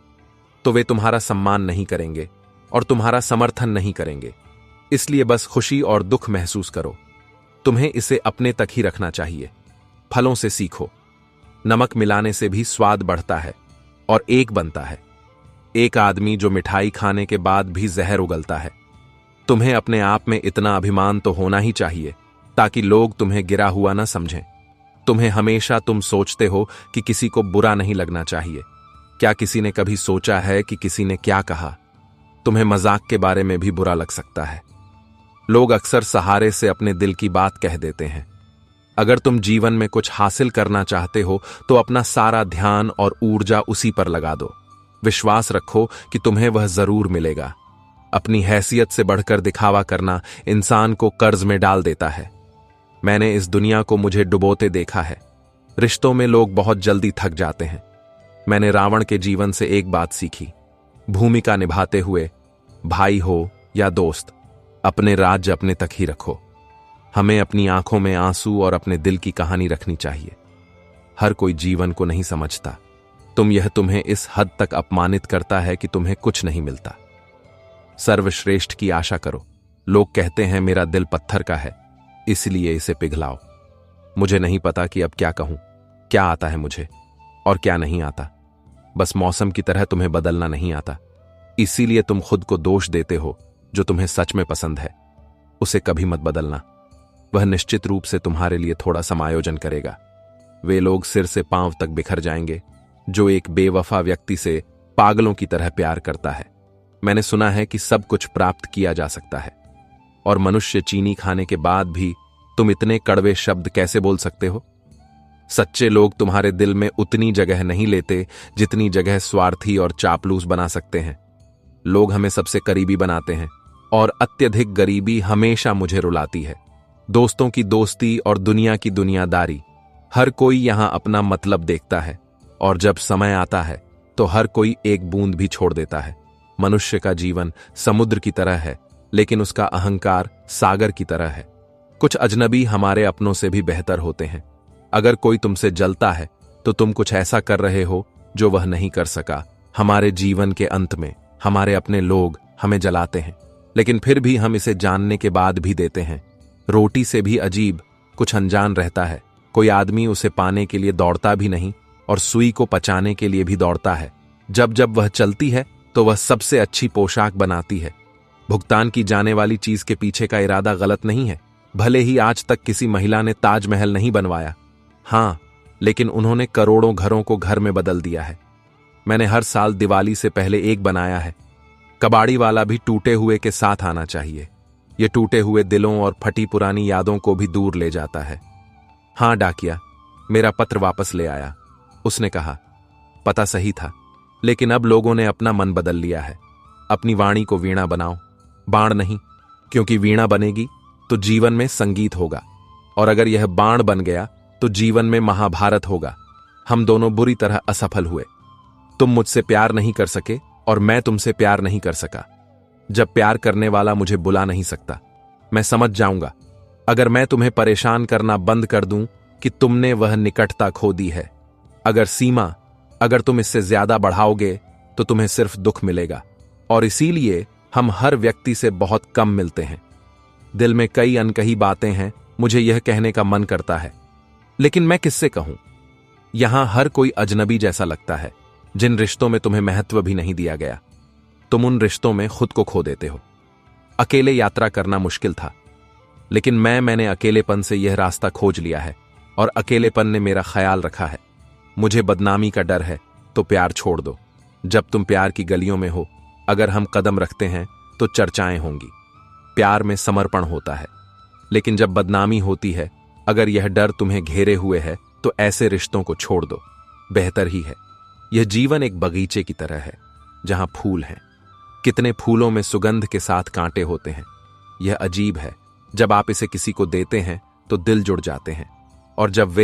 तो वे तुम्हारा सम्मान नहीं करेंगे और तुम्हारा समर्थन नहीं करेंगे। इसलिए बस खुशी और दुख महसूस करो। तुम्हें इसे अपने तक ही रखना चाहिए। फलों से सीखो। नमक मिलाने से भी स्वाद बढ़ता है और एक बनता है। एक आदमी जो मिठाई खाने के बाद भी जहर उगलता है। तुम्हें अपने आप में इतना अभिमान तो होना ही चाहिए ताकि लोग तुम्हें गिरा हुआ न समझें। तुम्हें हमेशा तुम सोचते हो कि किसी को बुरा नहीं लगना चाहिए। क्या किसी ने कभी सोचा है कि किसी ने क्या कहा? तुम्हें मजाक के बारे में भी बुरा लग सकता है। लोग अक्सर सहारे से अपने दिल की बात कह देते हैं। अगर तुम जीवन में कुछ हासिल करना चाहते हो तो अपना सारा ध्यान और ऊर्जा उसी पर लगा दो। विश्वास रखो कि तुम्हें वह जरूर मिलेगा। अपनी हैसियत से बढ़कर दिखावा करना इंसान को कर्ज में डाल देता है। मैंने इस दुनिया को मुझे डुबोते देखा है। रिश्तों में लोग बहुत जल्दी थक जाते हैं। मैंने रावण के जीवन से एक बात सीखी। भूमिका निभाते हुए, भाई हो या दोस्त, अपने राज्य अपने तक ही रखो। हमें अपनी आंखों में आंसू और अपने दिल की कहानी रखनी चाहिए। हर कोई जीवन को नहीं समझता। तुम्हें इस हद तक अपमानित करता है कि तुम्हें कुछ नहीं मिलता। सर्वश्रेष्ठ की आशा करो। लोग कहते हैं मेरा दिल पत्थर का है, इसलिए इसे पिघलाओ। मुझे नहीं पता कि अब क्या कहूं, क्या आता है मुझे और क्या नहीं आता। बस मौसम की तरह तुम्हें बदलना नहीं आता। इसीलिए तुम खुद को दोष देते हो। जो तुम्हें सच में पसंद है उसे कभी मत बदलना। वह निश्चित रूप से तुम्हारे लिए थोड़ा समायोजन करेगा। वे लोग सिर से पांव तक बिखर जाएंगे जो एक बेवफा व्यक्ति से पागलों की तरह प्यार करता है। मैंने सुना है कि सब कुछ प्राप्त किया जा सकता है, और मनुष्य चीनी खाने के बाद भी तुम इतने कड़वे शब्द कैसे बोल सकते हो? सच्चे लोग तुम्हारे दिल में उतनी जगह नहीं लेते जितनी जगह स्वार्थी और चापलूस बना सकते हैं। लोग हमें सबसे करीबी बनाते हैं और अत्यधिक गरीबी हमेशा मुझे रुलाती है। दोस्तों की दोस्ती और दुनिया की दुनियादारी, हर कोई यहां अपना मतलब देखता है, और जब समय आता है तो हर कोई एक बूंद भी छोड़ देता है। मनुष्य का जीवन समुद्र की तरह है, लेकिन उसका अहंकार सागर की तरह है। कुछ अजनबी हमारे अपनों से भी बेहतर होते हैं। अगर कोई तुमसे जलता है तो तुम कुछ ऐसा कर रहे हो जो वह नहीं कर सका। हमारे जीवन के अंत में हमारे अपने लोग हमें जलाते हैं, लेकिन फिर भी हम इसे जानने के बाद भी देते हैं। रोटी से भी अजीब कुछ अनजान रहता है। कोई आदमी उसे पाने के लिए दौड़ता भी नहीं और सुई को पचाने के लिए भी दौड़ता है। जब जब वह चलती है तो वह सबसे अच्छी पोशाक बनाती है। भुगतान की जाने वाली चीज के पीछे का इरादा गलत नहीं है। भले ही आज तक किसी महिला ने ताजमहल नहीं बनवाया, हाँ, लेकिन उन्होंने करोड़ों घरों को घर में बदल दिया है। मैंने हर साल दिवाली से पहले एक बनाया है। कबाड़ी वाला भी टूटे हुए के साथ आना चाहिए। ये टूटे हुए दिलों और फटी पुरानी यादों को भी दूर ले जाता है। हाँ डाकिया, मेरा पत्र वापस ले आया। उसने कहा, पता सही था, लेकिन अब लोगों ने अपना मन बदल लिया है। अपनी वाणी को वीणा बनाओ, बाण नहीं, क्योंकि वीणा बनेगी तो जीवन में संगीत होगा, और अगर यह बाण बन गया तो जीवन में महाभारत होगा। हम दोनों बुरी तरह असफल हुए। तुम मुझसे प्यार नहीं कर सके और मैं तुमसे प्यार नहीं कर सका। जब प्यार करने वाला मुझे बुला नहीं सकता, मैं समझ जाऊंगा। अगर मैं तुम्हें परेशान करना बंद कर दूं कि तुमने वह निकटता खो दी है। अगर तुम इससे ज्यादा बढ़ाओगे तो तुम्हें सिर्फ दुख मिलेगा, और इसीलिए हम हर व्यक्ति से बहुत कम मिलते हैं। दिल में कई अनकही बातें हैं, मुझे यह कहने का मन करता है, लेकिन मैं किससे कहूं? यहां हर कोई अजनबी जैसा लगता है। जिन रिश्तों में तुम्हें महत्व भी नहीं दिया गया, तुम उन रिश्तों में खुद को खो देते हो। अकेले यात्रा करना मुश्किल था, लेकिन मैंने अकेलेपन से यह रास्ता खोज लिया है, और अकेलेपन ने मेरा ख्याल रखा है। मुझे बदनामी का डर है तो प्यार छोड़ दो। जब तुम प्यार की गलियों में हो, अगर हम कदम रखते हैं तो चर्चाएं होंगी। प्यार में समर्पण होता है, लेकिन जब बदनामी होती है, अगर यह डर तुम्हें घेरे हुए है तो ऐसे रिश्तों को छोड़ दो, बेहतर ही है। यह जीवन एक बगीचे की तरह है जहां फूल हैं। कितने फूलों में सुगंध के साथ कांटे होते हैं। यह अजीब है, जब आप इसे किसी को देते हैं तो दिल जुड़ जाते हैं, और जब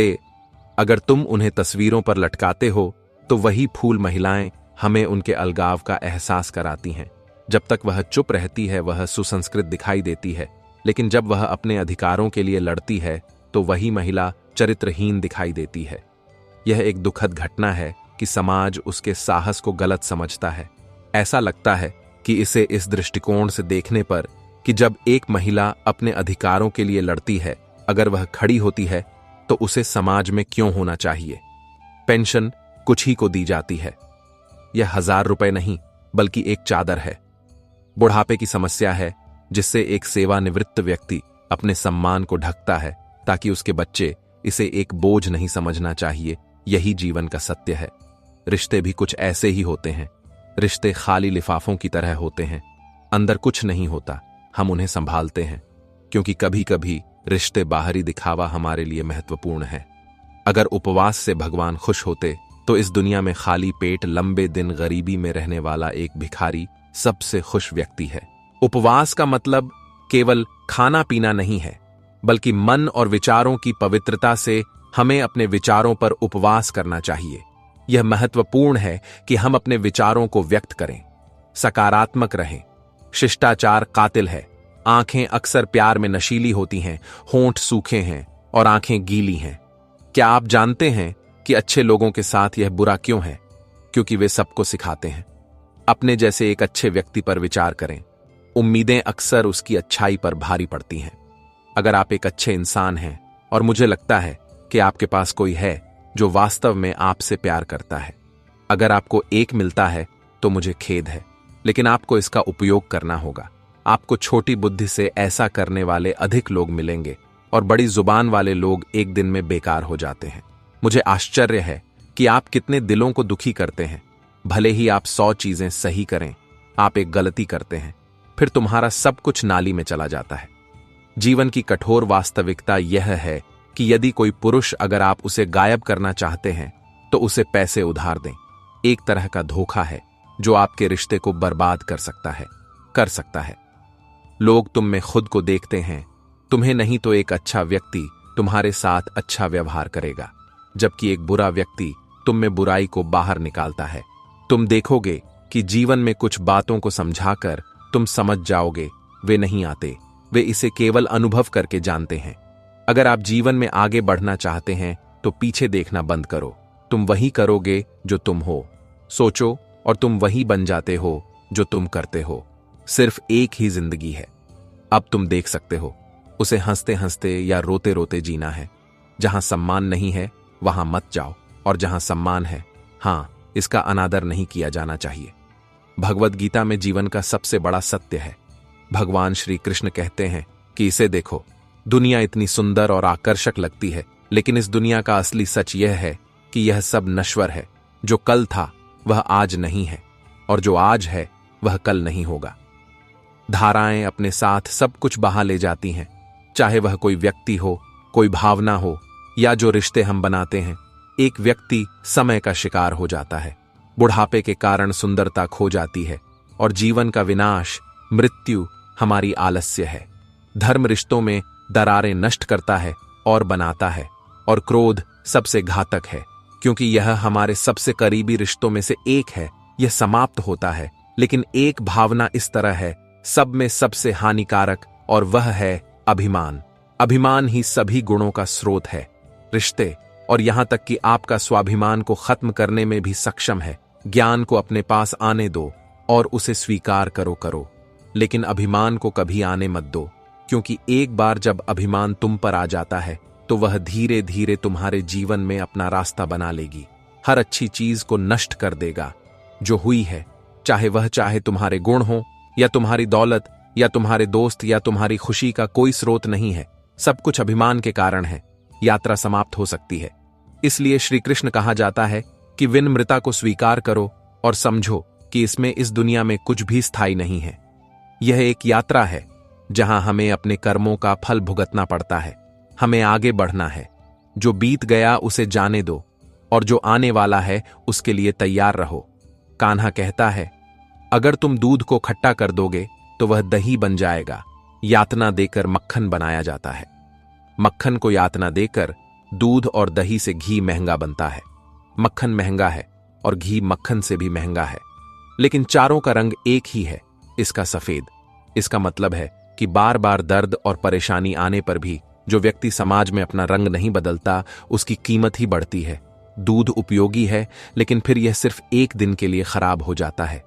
अगर तुम उन्हें तस्वीरों पर लटकाते हो तो वही फूल महिलाएं हमें उनके अलगाव का एहसास कराती हैं। जब तक वह चुप रहती है वह सुसंस्कृत दिखाई देती है, लेकिन जब वह अपने अधिकारों के लिए लड़ती है तो वही महिला चरित्रहीन दिखाई देती है। यह एक दुखद घटना है कि समाज उसके साहस को गलत समझता है। ऐसा लगता है कि इसे इस दृष्टिकोण से देखने पर कि जब एक महिला अपने अधिकारों के लिए लड़ती है, अगर वह खड़ी होती है तो उसे समाज में क्यों होना चाहिए। पेंशन कुछ ही को दी जाती है। यह 1000 रुपए नहीं बल्कि एक चादर है। बुढ़ापे की समस्या है जिससे एक सेवानिवृत्त व्यक्ति अपने सम्मान को ढकता है ताकि उसके बच्चे इसे एक बोझ नहीं समझना चाहिए। यही जीवन का सत्य है। रिश्ते भी कुछ ऐसे ही होते हैं। रिश्ते खाली लिफाफों की तरह होते हैं, अंदर कुछ नहीं होता। हम उन्हें संभालते हैं क्योंकि कभी कभी रिश्ते बाहरी दिखावा हमारे लिए महत्वपूर्ण है। अगर उपवास से भगवान खुश होते तो इस दुनिया में खाली पेट लंबे दिन गरीबी में रहने वाला एक भिखारी सबसे खुश व्यक्ति है। उपवास का मतलब केवल खाना पीना नहीं है, बल्कि मन और विचारों की पवित्रता से हमें अपने विचारों पर उपवास करना चाहिए। यह महत्वपूर्ण है कि हम अपने विचारों को व्यक्त करें, सकारात्मक रहें। शिष्टाचार कातिल है। आंखें अक्सर प्यार में नशीली होती हैं, होंठ सूखे हैं और आंखें गीली हैं। क्या आप जानते हैं कि अच्छे लोगों के साथ यह बुरा क्यों है? क्योंकि वे सबको सिखाते हैं। अपने जैसे एक अच्छे व्यक्ति पर विचार करें। उम्मीदें अक्सर उसकी अच्छाई पर भारी पड़ती हैं। अगर आप एक अच्छे इंसान हैं और मुझे लगता है कि आपके पास कोई है जो वास्तव में आपसे प्यार करता है, अगर आपको एक मिलता है तो मुझे खेद है, लेकिन आपको इसका उपयोग करना होगा। आपको छोटी बुद्धि से ऐसा करने वाले अधिक लोग मिलेंगे और बड़ी जुबान वाले लोग एक दिन में बेकार हो जाते हैं। मुझे आश्चर्य है कि आप कितने दिलों को दुखी करते हैं। भले ही आप 100 चीजें सही करें, आप एक गलती करते हैं, फिर तुम्हारा सब कुछ नाली में चला जाता है। जीवन की कठोर वास्तविकता यह है कि यदि कोई पुरुष अगर आप उसे गायब करना चाहते हैं तो उसे पैसे उधार दें। एक तरह का धोखा है जो आपके रिश्ते को बर्बाद कर सकता है। लोग तुम में खुद को देखते हैं, तुम्हें नहीं तो एक अच्छा व्यक्ति तुम्हारे साथ अच्छा व्यवहार करेगा, जबकि एक बुरा व्यक्ति तुम में बुराई को बाहर निकालता है। तुम देखोगे कि जीवन में कुछ बातों को समझाकर तुम समझ जाओगे वे नहीं आते, वे इसे केवल अनुभव करके जानते हैं। अगर आप जीवन में आगे बढ़ना चाहते हैं तो पीछे देखना बंद करो। तुम वही करोगे जो तुम हो। सोचो और तुम वही बन जाते हो जो तुम करते हो। सिर्फ एक ही जिंदगी है, अब तुम देख सकते हो उसे हंसते हंसते या रोते रोते जीना है। जहां सम्मान नहीं है वहां मत जाओ, और जहां सम्मान है, हां, इसका अनादर नहीं किया जाना चाहिए। भगवद गीता में जीवन का सबसे बड़ा सत्य है। भगवान श्री कृष्ण कहते हैं कि इसे देखो, दुनिया इतनी सुंदर और आकर्षक लगती है, लेकिन इस दुनिया का असली सच यह है कि यह सब नश्वर है। जो कल था वह आज नहीं है, और जो आज है वह कल नहीं होगा। धाराएं अपने साथ सब कुछ बहा ले जाती हैं, चाहे वह कोई व्यक्ति हो, कोई भावना हो, या जो रिश्ते हम बनाते हैं। एक व्यक्ति समय का शिकार हो जाता है, बुढ़ापे के कारण सुंदरता खो जाती है, और जीवन का विनाश, मृत्यु हमारी आलस्य है। धर्म रिश्तों में दरारें नष्ट करता है और बनाता है, और क्रोध सबसे घातक है, क्योंकि यह हमारे सबसे करीबी रिश्तों में से एक है। यह समाप्त होता है, लेकिन एक भावना इस तरह है सब में सबसे हानिकारक, और वह है अभिमान। अभिमान ही सभी गुणों का स्रोत है। रिश्ते और यहां तक कि आपका स्वाभिमान को खत्म करने में भी सक्षम है। ज्ञान को अपने पास आने दो और उसे स्वीकार करो, लेकिन अभिमान को कभी आने मत दो, क्योंकि एक बार जब अभिमान तुम पर आ जाता है तो वह धीरे धीरे तुम्हारे जीवन में अपना रास्ता बना लेगी। हर अच्छी चीज को नष्ट कर देगा जो हुई है, चाहे तुम्हारे गुण हो या तुम्हारी दौलत या तुम्हारे दोस्त या तुम्हारी खुशी का कोई स्रोत नहीं है। सब कुछ अभिमान के कारण है। यात्रा समाप्त हो सकती है। इसलिए श्री कृष्ण कहा जाता है कि विनम्रता को स्वीकार करो और समझो कि इस दुनिया में कुछ भी स्थायी नहीं है। यह एक यात्रा है, जहां हमें अपने कर्मों का फल भुगतना पड़ता है। हमें आगे बढ़ना है। जो बीत गया उसे जाने दो और जो आने वाला है उसके लिए तैयार रहो। कान्हा कहता है, अगर तुम दूध को खट्टा कर दोगे तो वह दही बन जाएगा। यातना देकर मक्खन बनाया जाता है। मक्खन को यातना देकर दूध और दही से घी महंगा बनता है। मक्खन महंगा है और घी मक्खन से भी महंगा है, लेकिन चारों का रंग एक ही है, इसका सफेद। इसका मतलब है कि बार बार दर्द और परेशानी आने पर भी जो व्यक्ति समाज में अपना रंग नहीं बदलता, उसकी कीमत ही बढ़ती है। दूध उपयोगी है, लेकिन फिर यह सिर्फ एक दिन के लिए खराब हो जाता है।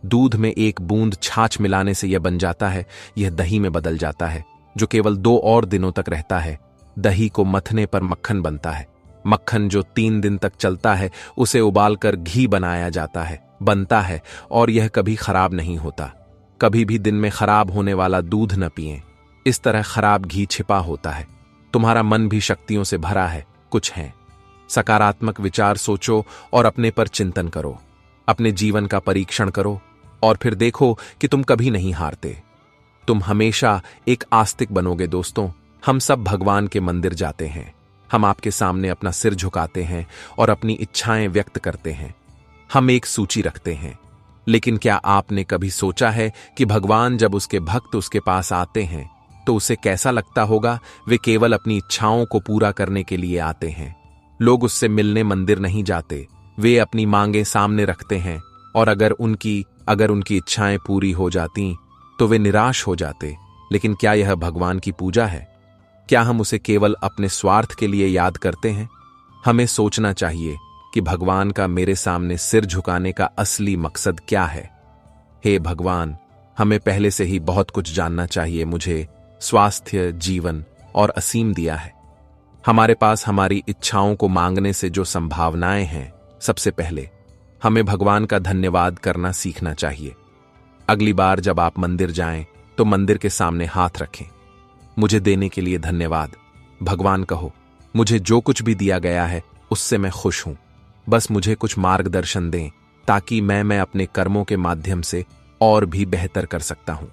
दूध में एक बूंद छाछ मिलाने से यह बन जाता है, यह दही में बदल जाता है, जो केवल 2 और दिनों तक रहता है। दही को मथने पर मक्खन बनता है। मक्खन जो 3 दिन तक चलता है, उसे उबालकर घी बनाया जाता है, बनता है, और यह कभी खराब नहीं होता। कभी भी दिन में खराब होने वाला दूध न पिएं। इस तरह खराब घी छिपा होता है। तुम्हारा मन भी शक्तियों से भरा है, कुछ है। सकारात्मक विचार सोचो और अपने पर चिंतन करो। अपने जीवन का परीक्षण करो और फिर देखो कि तुम कभी नहीं हारते। तुम हमेशा एक आस्तिक बनोगे दोस्तों। हम सब भगवान के मंदिर जाते हैं। हम आपके सामने अपना सिर झुकाते हैं और अपनी इच्छाएं व्यक्त करते हैं। हम एक सूची रखते हैं। लेकिन क्या आपने कभी सोचा है कि भगवान जब उसके भक्त उसके पास आते हैं तो उसे कैसा लगता होगा? वे केवल अपनी इच्छाओं को पूरा करने के लिए आते हैं। लोग उससे मिलने मंदिर नहीं जाते। वे अपनी मांगें सामने रखते हैं और अगर उनकी इच्छाएं पूरी हो जाती तो वे निराश हो जाते। लेकिन क्या यह भगवान की पूजा है? क्या हम उसे केवल अपने स्वार्थ के लिए याद करते हैं? हमें सोचना चाहिए कि भगवान का मेरे सामने सिर झुकाने का असली मकसद क्या है। हे भगवान, हमें पहले से ही बहुत कुछ जानना चाहिए। मुझे स्वास्थ्य, जीवन और असीम दिया है। हमारे पास हमारी इच्छाओं को मांगने से जो संभावनाएं हैं, सबसे पहले हमें भगवान का धन्यवाद करना सीखना चाहिए। अगली बार जब आप मंदिर जाएं तो मंदिर के सामने हाथ रखें। मुझे देने के लिए धन्यवाद। भगवान कहो, मुझे जो कुछ भी दिया गया है उससे मैं खुश हूं। बस मुझे कुछ मार्गदर्शन दें ताकि मैं अपने कर्मों के माध्यम से और भी बेहतर कर सकता हूं।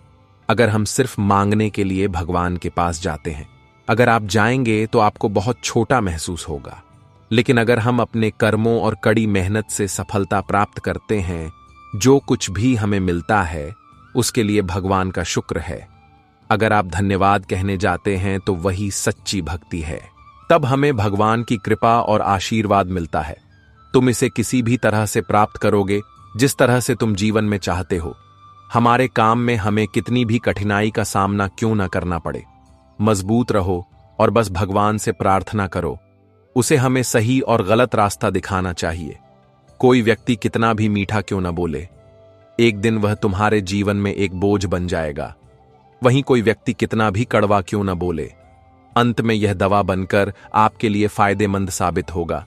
अगर हम सिर्फ मांगने के लिए भगवान के पास जाते हैं, अगर आप जाएंगे तो आपको बहुत छोटा महसूस होगा। लेकिन अगर हम अपने कर्मों और कड़ी मेहनत से सफलता प्राप्त करते हैं, जो कुछ भी हमें मिलता है उसके लिए भगवान का शुक्र है। अगर आप धन्यवाद कहने जाते हैं तो वही सच्ची भक्ति है। तब हमें भगवान की कृपा और आशीर्वाद मिलता है। तुम इसे किसी भी तरह से प्राप्त करोगे, जिस तरह से तुम जीवन में चाहते हो। हमारे काम में हमें कितनी भी कठिनाई का सामना क्यों न करना पड़े, मजबूत रहो और बस भगवान से प्रार्थना करो। उसे हमें सही और गलत रास्ता दिखाना चाहिए। कोई व्यक्ति कितना भी मीठा क्यों न बोले, एक दिन वह तुम्हारे जीवन में एक बोझ बन जाएगा। वहीं कोई व्यक्ति कितना भी कड़वा क्यों न बोले, अंत में यह दवा बनकर आपके लिए फायदेमंद साबित होगा।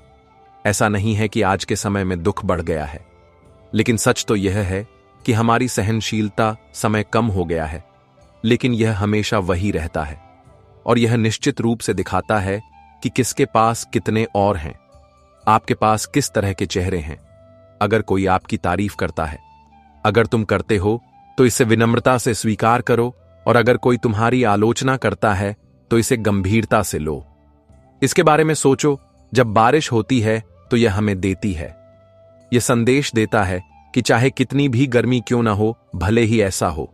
ऐसा नहीं है कि आज के समय में दुख बढ़ गया है, लेकिन सच तो यह है कि हमारी सहनशीलता समय कम हो गया है, लेकिन यह हमेशा वही रहता है। और यह निश्चित रूप से दिखाता है कि किसके पास कितने और हैं, आपके पास किस तरह के चेहरे हैं। अगर कोई आपकी तारीफ करता है, अगर तुम करते हो तो इसे विनम्रता से स्वीकार करो, और अगर कोई तुम्हारी आलोचना करता है तो इसे गंभीरता से लो। इसके बारे में सोचो, जब बारिश होती है तो यह हमें देती है। यह संदेश देता है कि चाहे कितनी भी गर्मी क्यों ना हो, भले ही ऐसा हो,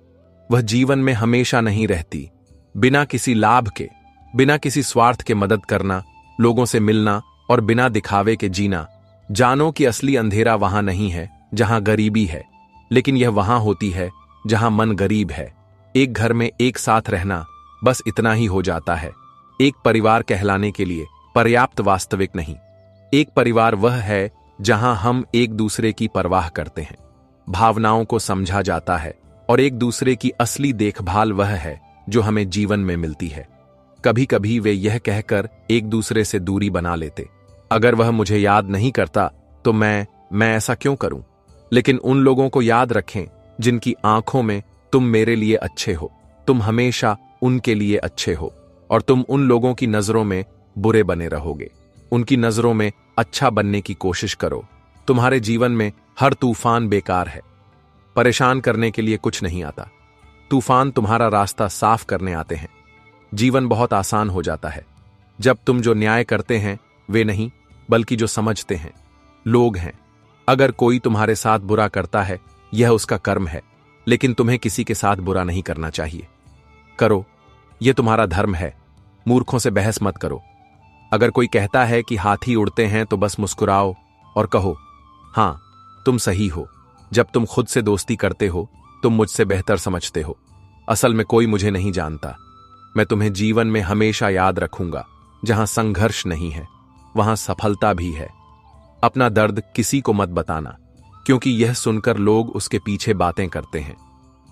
वह जीवन में हमेशा नहीं रहती। बिना किसी लाभ के, बिना किसी स्वार्थ के मदद करना, लोगों से मिलना और बिना दिखावे के जीना। जानो कि असली अंधेरा वहां नहीं है जहां गरीबी है, लेकिन यह वहां होती है जहां मन गरीब है। एक घर में एक साथ रहना, बस इतना ही हो जाता है। एक परिवार कहलाने के लिए पर्याप्त वास्तविक नहीं। एक परिवार वह है जहां हम एक दूसरे की परवाह करते हैं, भावनाओं को समझा जाता है, और एक दूसरे की असली देखभाल वह है जो हमें जीवन में मिलती है। कभी कभी वे यह कहकर एक दूसरे से दूरी बना लेते, अगर वह मुझे याद नहीं करता तो मैं ऐसा क्यों करूं। लेकिन उन लोगों को याद रखें जिनकी आंखों में तुम मेरे लिए अच्छे हो, तुम हमेशा उनके लिए अच्छे हो, और तुम उन लोगों की नजरों में बुरे बने रहोगे। उनकी नजरों में अच्छा बनने की कोशिश करो। तुम्हारे जीवन में हर तूफान बेकार है। परेशान करने के लिए कुछ नहीं आता। तूफान तुम्हारा रास्ता साफ करने आते हैं। जीवन बहुत आसान हो जाता है जब तुम जो न्याय करते हैं वे नहीं, बल्कि जो समझते हैं लोग हैं। अगर कोई तुम्हारे साथ बुरा करता है, यह उसका कर्म है, लेकिन तुम्हें किसी के साथ बुरा नहीं करना चाहिए। करो, यह तुम्हारा धर्म है। मूर्खों से बहस मत करो। अगर कोई कहता है कि हाथी उड़ते हैं तो बस मुस्कुराओ और कहो, हां, तुम सही हो। जब तुम खुद से दोस्ती करते हो, तुम मुझसे बेहतर समझते हो। असल में कोई मुझे नहीं जानता। मैं तुम्हें जीवन में हमेशा याद रखूंगा। जहां संघर्ष नहीं है, वहां सफलता भी है। अपना दर्द किसी को मत बताना, क्योंकि यह सुनकर लोग उसके पीछे बातें करते हैं।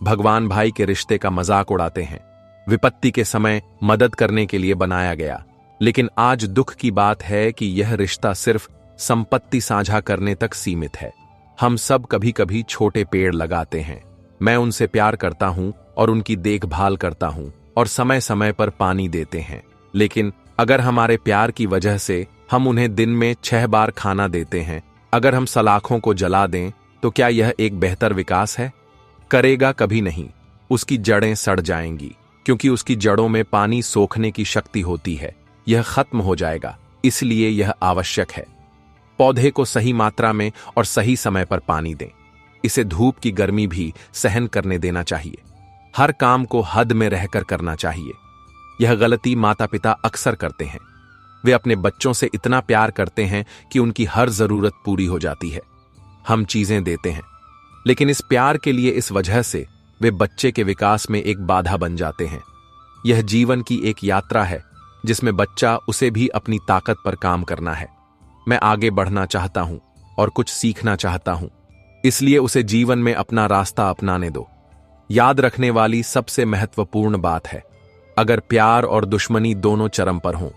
भगवान भाई के रिश्ते का मजाक उड़ाते हैं। विपत्ति के समय मदद करने के लिए बनाया गया, लेकिन आज दुख की बात है कि यह रिश्ता सिर्फ संपत्ति साझा करने तक सीमित है। हम सब कभी कभी छोटे पेड़ लगाते हैं। मैं उनसे प्यार करता हूं और उनकी देखभाल करता हूं और समय समय पर पानी देते हैं, लेकिन अगर हमारे प्यार की वजह से हम उन्हें दिन में 6 बार खाना देते हैं, अगर हम सलाखों को जला दें, तो क्या यह एक बेहतर विकास है? करेगा कभी नहीं। उसकी जड़ें सड़ जाएंगी, क्योंकि उसकी जड़ों में पानी सोखने की शक्ति होती है। यह खत्म हो जाएगा, इसलिए यह आवश्यक है। पौधे को सही मात्रा में और सही समय पर पानी दें। इसे धूप की गर्मी भी सहन करने देना चाहिए। हर काम को हद में रहकर करना चाहिए। यह गलती माता पिता अक्सर करते हैं। वे अपने बच्चों से इतना प्यार करते हैं कि उनकी हर जरूरत पूरी हो जाती है। हम चीजें देते हैं, लेकिन इस प्यार के लिए इस वजह से वे बच्चे के विकास में एक बाधा बन जाते हैं। यह जीवन की एक यात्रा है जिसमें बच्चा उसे भी अपनी ताकत पर काम करना है। मैं आगे बढ़ना चाहता हूं और कुछ सीखना चाहता हूं, इसलिए उसे जीवन में अपना रास्ता अपनाने दो। याद रखने वाली सबसे महत्वपूर्ण बात है, अगर प्यार और दुश्मनी दोनों चरम पर हों,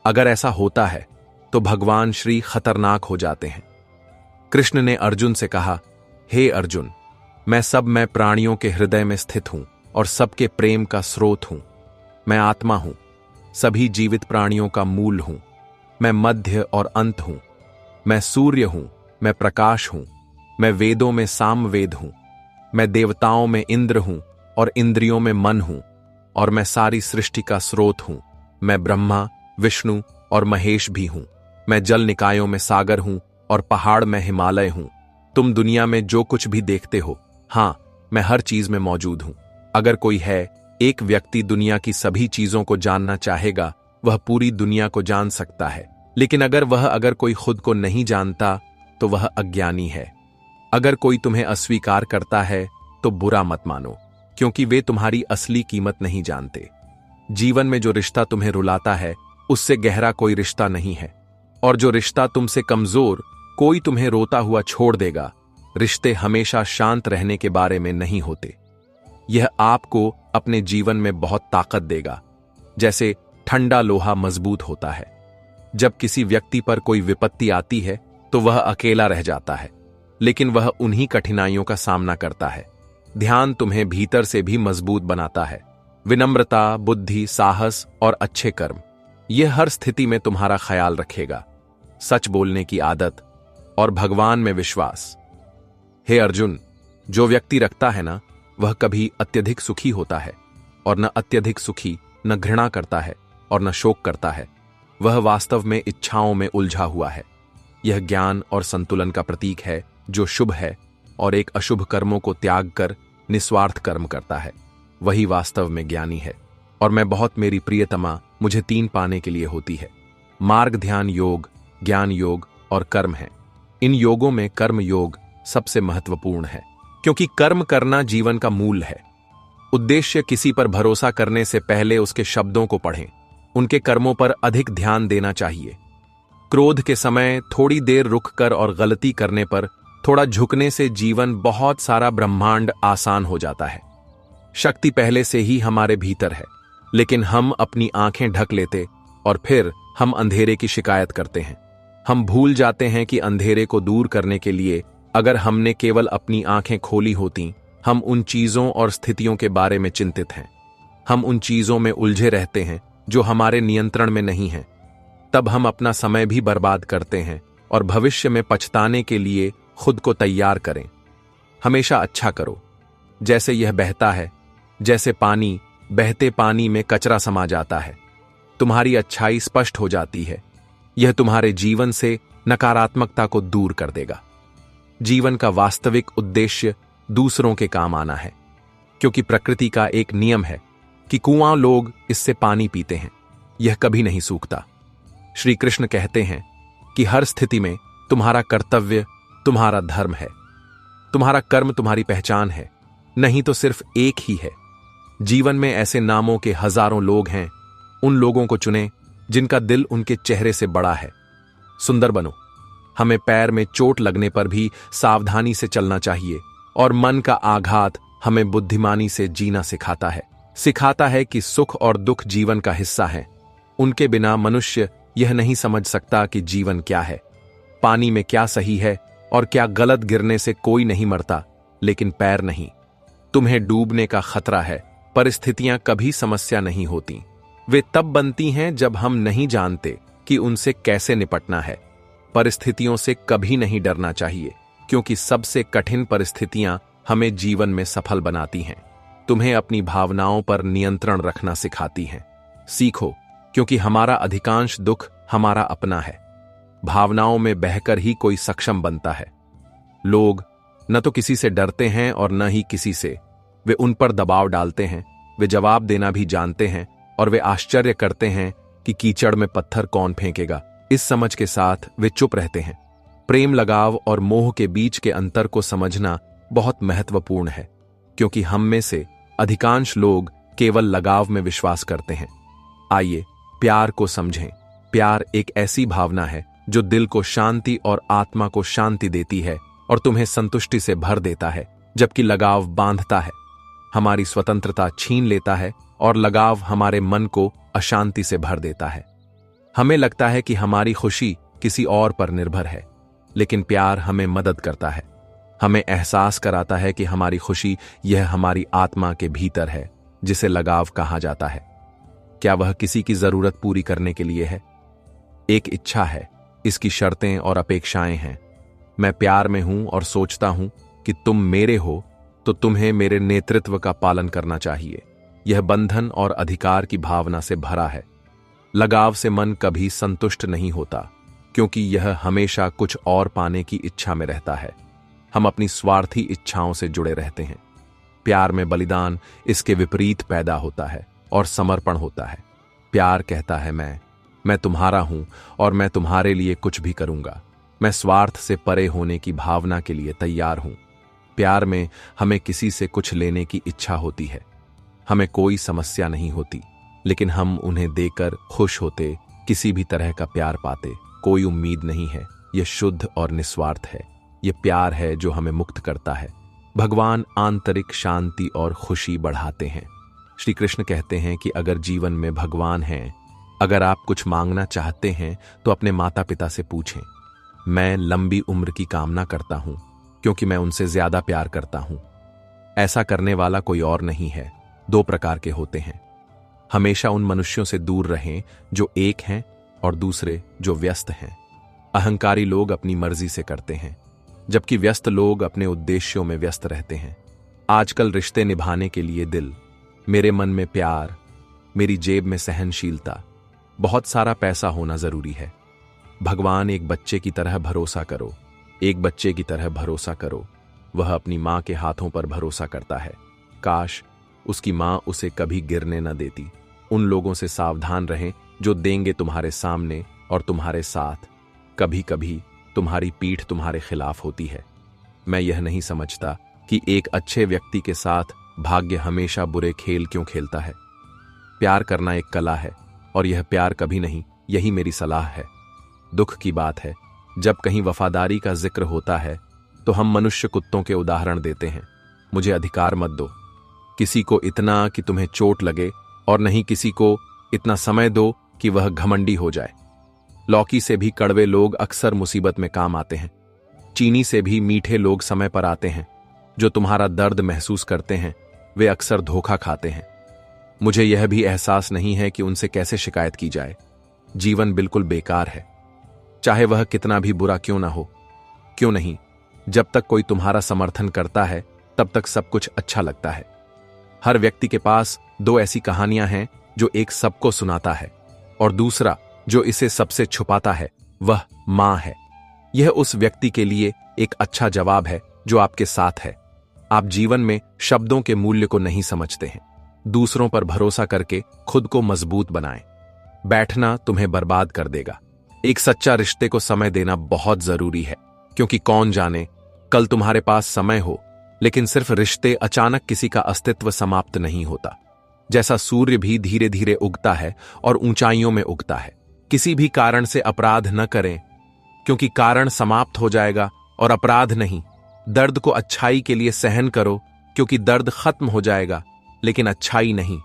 अगर ऐसा होता है तो भगवान श्री खतरनाक हो जाते हैं। कृष्ण ने अर्जुन से कहा, हे अर्जुन, मैं प्राणियों के हृदय में स्थित हूं और सबके प्रेम का स्रोत हूं। मैं आत्मा हूं, सभी जीवित प्राणियों का मूल हूं। मैं मध्य और अंत हूं। मैं सूर्य हूं, मैं प्रकाश हूं। मैं वेदों में सामवेद हूं। मैं देवताओं में इंद्र हूं और इंद्रियों में मन हूं, और मैं सारी सृष्टि का स्रोत हूं। मैं ब्रह्मा, विष्णु और महेश भी हूं। मैं जल निकायों में सागर हूं और पहाड़ में हिमालय हूं। तुम दुनिया में जो कुछ भी देखते हो, हां, मैं हर चीज में मौजूद हूं। अगर कोई है, एक व्यक्ति दुनिया की सभी चीजों को जानना चाहेगा, वह पूरी दुनिया को जान सकता है, लेकिन अगर कोई खुद को नहीं जानता तो वह अज्ञानी है। अगर कोई तुम्हें अस्वीकार करता है तो बुरा मत मानो, क्योंकि वे तुम्हारी असली कीमत नहीं जानते। जीवन में जो रिश्ता तुम्हें रुलाता है, उससे गहरा कोई रिश्ता नहीं है, और जो रिश्ता तुमसे कमजोर, कोई तुम्हें रोता हुआ छोड़ देगा। रिश्ते हमेशा शांत रहने के बारे में नहीं होते। यह आपको अपने जीवन में बहुत ताकत देगा, जैसे ठंडा लोहा मजबूत होता है। जब किसी व्यक्ति पर कोई विपत्ति आती है तो वह अकेला रह जाता है, लेकिन वह उन्हीं कठिनाइयों का सामना करता है। ध्यान तुम्हें भीतर से भी मजबूत बनाता है। विनम्रता, बुद्धि, साहस और अच्छे कर्म, यह हर स्थिति में तुम्हारा ख्याल रखेगा। सच बोलने की आदत और भगवान में विश्वास। हे अर्जुन, जो व्यक्ति रखता है ना, वह कभी अत्यधिक सुखी होता है, और न अत्यधिक सुखी, न घृणा करता है और न शोक करता है। वह वास्तव में इच्छाओं में उलझा हुआ है। यह ज्ञान और संतुलन का प्रतीक है, जो शुभ है और एक अशुभ कर्मों को त्याग कर निस्वार्थ कर्म करता है। वही वास्तव में ज्ञानी है। और मैं बहुत, मेरी प्रियतमा, मुझे 3 पाने के लिए होती है। मार्ग, ध्यान योग, ज्ञान योग और कर्म है। इन योगों में कर्म योग सबसे महत्वपूर्ण है, क्योंकि कर्म करना जीवन का मूल है। उद्देश्य किसी पर भरोसा करने से पहले उसके शब्दों को पढ़ें, उनके कर्मों पर अधिक ध्यान देना चाहिए। क्रोध के समय थोड़ी देर रुककर और गलती करने पर थोड़ा झुकने से जीवन बहुत सारा ब्रह्मांड आसान हो जाता है। शक्ति पहले से ही हमारे भीतर है, लेकिन हम अपनी आंखें ढक लेते और फिर हम अंधेरे की शिकायत करते हैं। हम भूल जाते हैं कि अंधेरे को दूर करने के लिए अगर हमने केवल अपनी आंखें खोली होती, हम उन चीजों और स्थितियों के बारे में चिंतित हैं। हम उन चीजों में उलझे रहते हैं जो हमारे नियंत्रण में नहीं हैं। तब हम अपना समय भी बर्बाद करते हैं और भविष्य में पछताने के लिए खुद को तैयार करें। हमेशा अच्छा करो। जैसे यह बहता है, जैसे पानी बहते पानी में कचरा समा जाता है। तुम्हारी अच्छाई स्पष्ट हो जाती है। यह तुम्हारे जीवन से नकारात्मकता को दूर कर देगा। जीवन का वास्तविक उद्देश्य दूसरों के काम आना है, क्योंकि प्रकृति का एक नियम है कि कुआं लोग इससे पानी पीते हैं, यह कभी नहीं सूखता। श्री कृष्ण कहते हैं कि हर स्थिति में तुम्हारा कर्तव्य तुम्हारा धर्म है। तुम्हारा कर्म तुम्हारी पहचान है, नहीं तो सिर्फ एक ही है। जीवन में ऐसे नामों के हजारों लोग हैं। उन लोगों को चुनें जिनका दिल उनके चेहरे से बड़ा है। सुंदर बनो। हमें पैर में चोट लगने पर भी सावधानी से चलना चाहिए, और मन का आघात हमें बुद्धिमानी से जीना सिखाता है कि सुख और दुख जीवन का हिस्सा है। उनके बिना मनुष्य यह नहीं समझ सकता कि जीवन क्या है। पानी में क्या सही है और क्या गलत गिरने से कोई नहीं मरता, लेकिन पैर नहीं। तुम्हें डूबने का खतरा है। परिस्थितियां कभी समस्या नहीं होती। वे तब बनती हैं जब हम नहीं जानते कि उनसे कैसे निपटना है। परिस्थितियों से कभी नहीं डरना चाहिए, क्योंकि सबसे कठिन परिस्थितियां हमें जीवन में सफल बनाती हैं। तुम्हें अपनी भावनाओं पर नियंत्रण रखना सिखाती हैं। सीखो, क्योंकि हमारा अधिकांश दुख हमारा अपना है। भावनाओं में बहकर ही कोई सक्षम बनता है। लोग न तो किसी से डरते हैं और न ही किसी से। वे उन पर दबाव डालते हैं। वे जवाब देना भी जानते हैं, और वे आश्चर्य करते हैं कि कीचड़ में पत्थर कौन फेंकेगा। इस समझ के साथ वे चुप रहते हैं। प्रेम, लगाव और मोह के बीच के अंतर को समझना बहुत महत्वपूर्ण है, क्योंकि हम में से अधिकांश लोग केवल लगाव में विश्वास करते हैं। आइए प्यार को समझें। प्यार एक ऐसी भावना है जो दिल को शांति और आत्मा को शांति देती है और तुम्हें संतुष्टि से भर देता है, जबकि लगाव बांधता है, हमारी स्वतंत्रता छीन लेता है, और लगाव हमारे मन को अशांति से भर देता है। हमें लगता है कि हमारी खुशी किसी और पर निर्भर है, लेकिन प्यार हमें मदद करता है। हमें एहसास कराता है कि हमारी खुशी यह हमारी आत्मा के भीतर है, जिसे लगाव कहा जाता है। क्या वह किसी की जरूरत पूरी करने के लिए है? एक इच्छा है, इसकी शर्तें और अपेक्षाएं हैं। मैं प्यार में हूं और सोचता हूं कि तुम मेरे हो, तो तुम्हें मेरे नेतृत्व का पालन करना चाहिए। यह बंधन और अधिकार की भावना से भरा है। लगाव से मन कभी संतुष्ट नहीं होता, क्योंकि यह हमेशा कुछ और पाने की इच्छा में रहता है। हम अपनी स्वार्थी इच्छाओं से जुड़े रहते हैं। प्यार में बलिदान इसके विपरीत पैदा होता है और समर्पण होता है। प्यार कहता है मैं तुम्हारा हूं और मैं तुम्हारे लिए कुछ भी करूंगा। मैं स्वार्थ से परे होने की भावना के लिए तैयार हूं। प्यार में हमें किसी से कुछ लेने की इच्छा होती है। हमें कोई समस्या नहीं होती, लेकिन हम उन्हें देकर खुश होते, किसी भी तरह का प्यार पाते। कोई उम्मीद नहीं है। यह शुद्ध और निस्वार्थ है। यह प्यार है जो हमें मुक्त करता है। भगवान आंतरिक शांति और खुशी बढ़ाते हैं। श्री कृष्ण कहते हैं कि अगर जीवन में भगवान हैं, अगर आप कुछ मांगना चाहते हैं तो अपने माता पिता से पूछें। मैं लंबी उम्र की कामना करता हूं, क्योंकि मैं उनसे ज्यादा प्यार करता हूं। ऐसा करने वाला कोई और नहीं है। दो प्रकार के होते हैं। हमेशा उन मनुष्यों से दूर रहें जो एक हैं, और दूसरे जो व्यस्त हैं। अहंकारी लोग अपनी मर्जी से करते हैं, जबकि व्यस्त लोग अपने उद्देश्यों में व्यस्त रहते हैं। आजकल रिश्ते निभाने के लिए दिल, मेरे मन में प्यार, मेरी जेब में सहनशीलता, बहुत सारा पैसा होना जरूरी है। भगवान एक बच्चे की तरह भरोसा करो। एक बच्चे की तरह भरोसा करो। वह अपनी मां के हाथों पर भरोसा करता है। काश उसकी मां उसे कभी गिरने न देती। उन लोगों से सावधान रहें जो देंगे तुम्हारे सामने और तुम्हारे साथ। कभी कभी तुम्हारी पीठ तुम्हारे खिलाफ होती है। मैं यह नहीं समझता कि एक अच्छे व्यक्ति के साथ भाग्य हमेशा बुरे खेल क्यों खेलता है। प्यार करना एक कला है, और यह प्यार कभी नहीं, यही मेरी सलाह है। दुख की बात है, जब कहीं वफादारी का जिक्र होता है तो हम मनुष्य कुत्तों के उदाहरण देते हैं। मुझे अधिकार मत दो। किसी को इतना कि तुम्हें चोट लगे, और नहीं किसी को इतना समय दो कि वह घमंडी हो जाए। लौकी से भी कड़वे लोग अक्सर मुसीबत में काम आते हैं। चीनी से भी मीठे लोग समय पर आते हैं। जो तुम्हारा दर्द महसूस करते हैं, वे अक्सर धोखा खाते हैं। मुझे यह भी एहसास नहीं है कि उनसे कैसे शिकायत की जाए। जीवन बिल्कुल बेकार है, चाहे वह कितना भी बुरा क्यों ना हो। क्यों नहीं, जब तक कोई तुम्हारा समर्थन करता है तब तक सब कुछ अच्छा लगता है। हर व्यक्ति के पास दो ऐसी कहानियां हैं, जो एक सबको सुनाता है और दूसरा जो इसे सबसे छुपाता है, वह मां है। यह उस व्यक्ति के लिए एक अच्छा जवाब है जो आपके साथ है। आप जीवन में शब्दों के मूल्य को नहीं समझते हैं। दूसरों पर भरोसा करके खुद को मजबूत बनाएं। बैठना तुम्हें बर्बाद कर देगा। एक सच्चा रिश्ते को समय देना बहुत जरूरी है, क्योंकि कौन जाने कल तुम्हारे पास समय हो, लेकिन सिर्फ रिश्ते अचानक किसी का अस्तित्व समाप्त नहीं होता। जैसा सूर्य भी धीरे धीरे उगता है और ऊंचाइयों में उगता है। किसी भी कारण से अपराध न करें, क्योंकि कारण समाप्त हो जाएगा और अपराध नहीं। दर्द को अच्छाई के लिए सहन करो, क्योंकि दर्द खत्म हो जाएगा, लेकिन अच्छाई नहीं।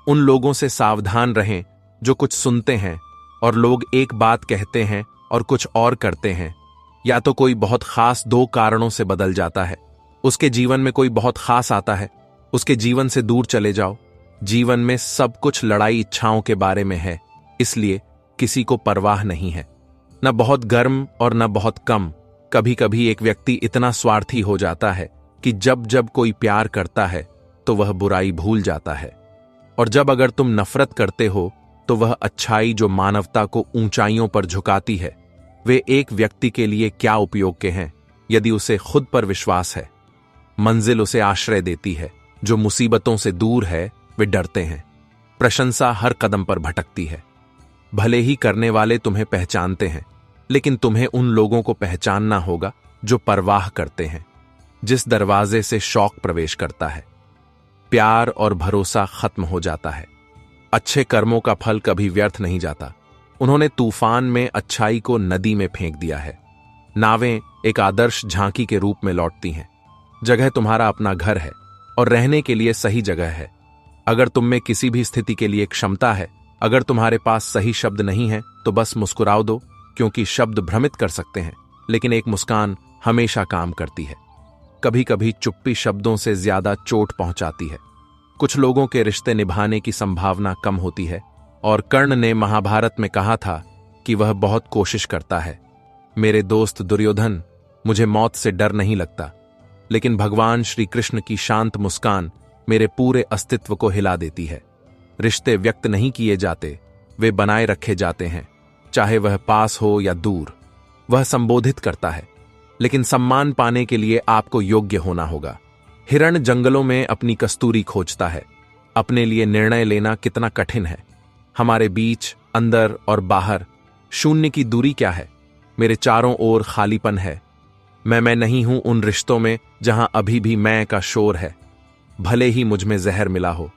उन लोगों से सावधान रहें जो कुछ सुनते हैं और लोग एक बात कहते हैं और कुछ और करते हैं। या तो कोई बहुत खास दो कारणों से बदल जाता है, उसके जीवन में कोई बहुत खास आता है, उसके जीवन से दूर चले जाओ। जीवन में सब कुछ लड़ाई इच्छाओं के बारे में है, इसलिए किसी को परवाह नहीं है, न बहुत गर्म और न बहुत कम। कभी कभी एक व्यक्ति इतना स्वार्थी हो जाता है कि जब जब कोई प्यार करता है तो वह बुराई भूल जाता है, और जब अगर तुम नफरत करते हो तो वह अच्छाई जो मानवता को ऊंचाइयों पर झुकाती है। वे एक व्यक्ति के लिए क्या उपयोग के हैं यदि उसे खुद पर विश्वास है। मंजिल उसे आश्रय देती है, जो मुसीबतों से दूर है वे डरते हैं। प्रशंसा हर कदम पर भटकती है। भले ही करने वाले तुम्हें पहचानते हैं, लेकिन तुम्हें उन लोगों को पहचानना होगा जो परवाह करते हैं। जिस दरवाजे से शौक प्रवेश करता है, प्यार और भरोसा खत्म हो जाता है। अच्छे कर्मों का फल कभी व्यर्थ नहीं जाता। उन्होंने तूफान में अच्छाई को नदी में फेंक दिया है। नावें एक आदर्श झांकी के रूप में लौटती हैं। जगह तुम्हारा अपना घर है और रहने के लिए सही जगह है। अगर तुम में किसी भी स्थिति के लिए क्षमता है, अगर तुम्हारे पास सही शब्द नहीं है, तो बस मुस्कुराओ दो, क्योंकि शब्द भ्रमित कर सकते हैं, लेकिन एक मुस्कान हमेशा काम करती है। कभी कभी चुप्पी शब्दों से ज्यादा चोट पहुंचाती है। कुछ लोगों के रिश्ते निभाने की संभावना कम होती है, और कर्ण ने महाभारत में कहा था कि वह बहुत कोशिश करता है। मेरे दोस्त दुर्योधन, मुझे मौत से डर नहीं लगता, लेकिन भगवान श्री कृष्ण की शांत मुस्कान मेरे पूरे अस्तित्व को हिला देती है। रिश्ते व्यक्त नहीं किए जाते, वे बनाए रखे जाते हैं, चाहे वह पास हो या दूर। वह संबोधित करता है, लेकिन सम्मान पाने के लिए आपको योग्य होना होगा। हिरण जंगलों में अपनी कस्तूरी खोजता है। अपने लिए निर्णय लेना कितना कठिन है। हमारे बीच, अंदर और बाहर शून्य की दूरी क्या है? मेरे चारों ओर खालीपन है। मैं नहीं हूं उन रिश्तों में जहां अभी भी मैं का शोर है। भले ही मुझ में जहर मिला हो,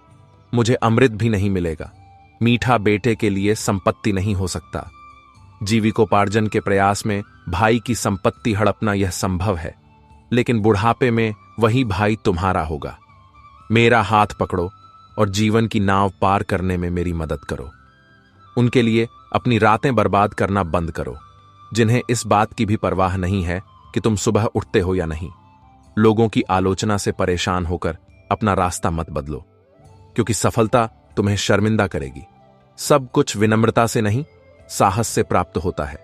मुझे अमृत भी नहीं मिलेगा। मीठा बेटे के लिए संपत्ति नहीं हो सकता। जीविकोपार्जन के प्रयास में भाई की संपत्ति हड़पना यह संभव है, लेकिन बुढ़ापे में वही भाई तुम्हारा होगा। मेरा हाथ पकड़ो और जीवन की नाव पार करने में मेरी मदद करो। उनके लिए अपनी रातें बर्बाद करना बंद करो, जिन्हें इस बात की भी परवाह नहीं है कि तुम सुबह उठते हो या नहीं। लोगों की आलोचना से परेशान होकर अपना रास्ता मत बदलो, क्योंकि सफलता तुम्हें शर्मिंदा करेगी। सब कुछ विनम्रता से नहीं, साहस से प्राप्त होता है।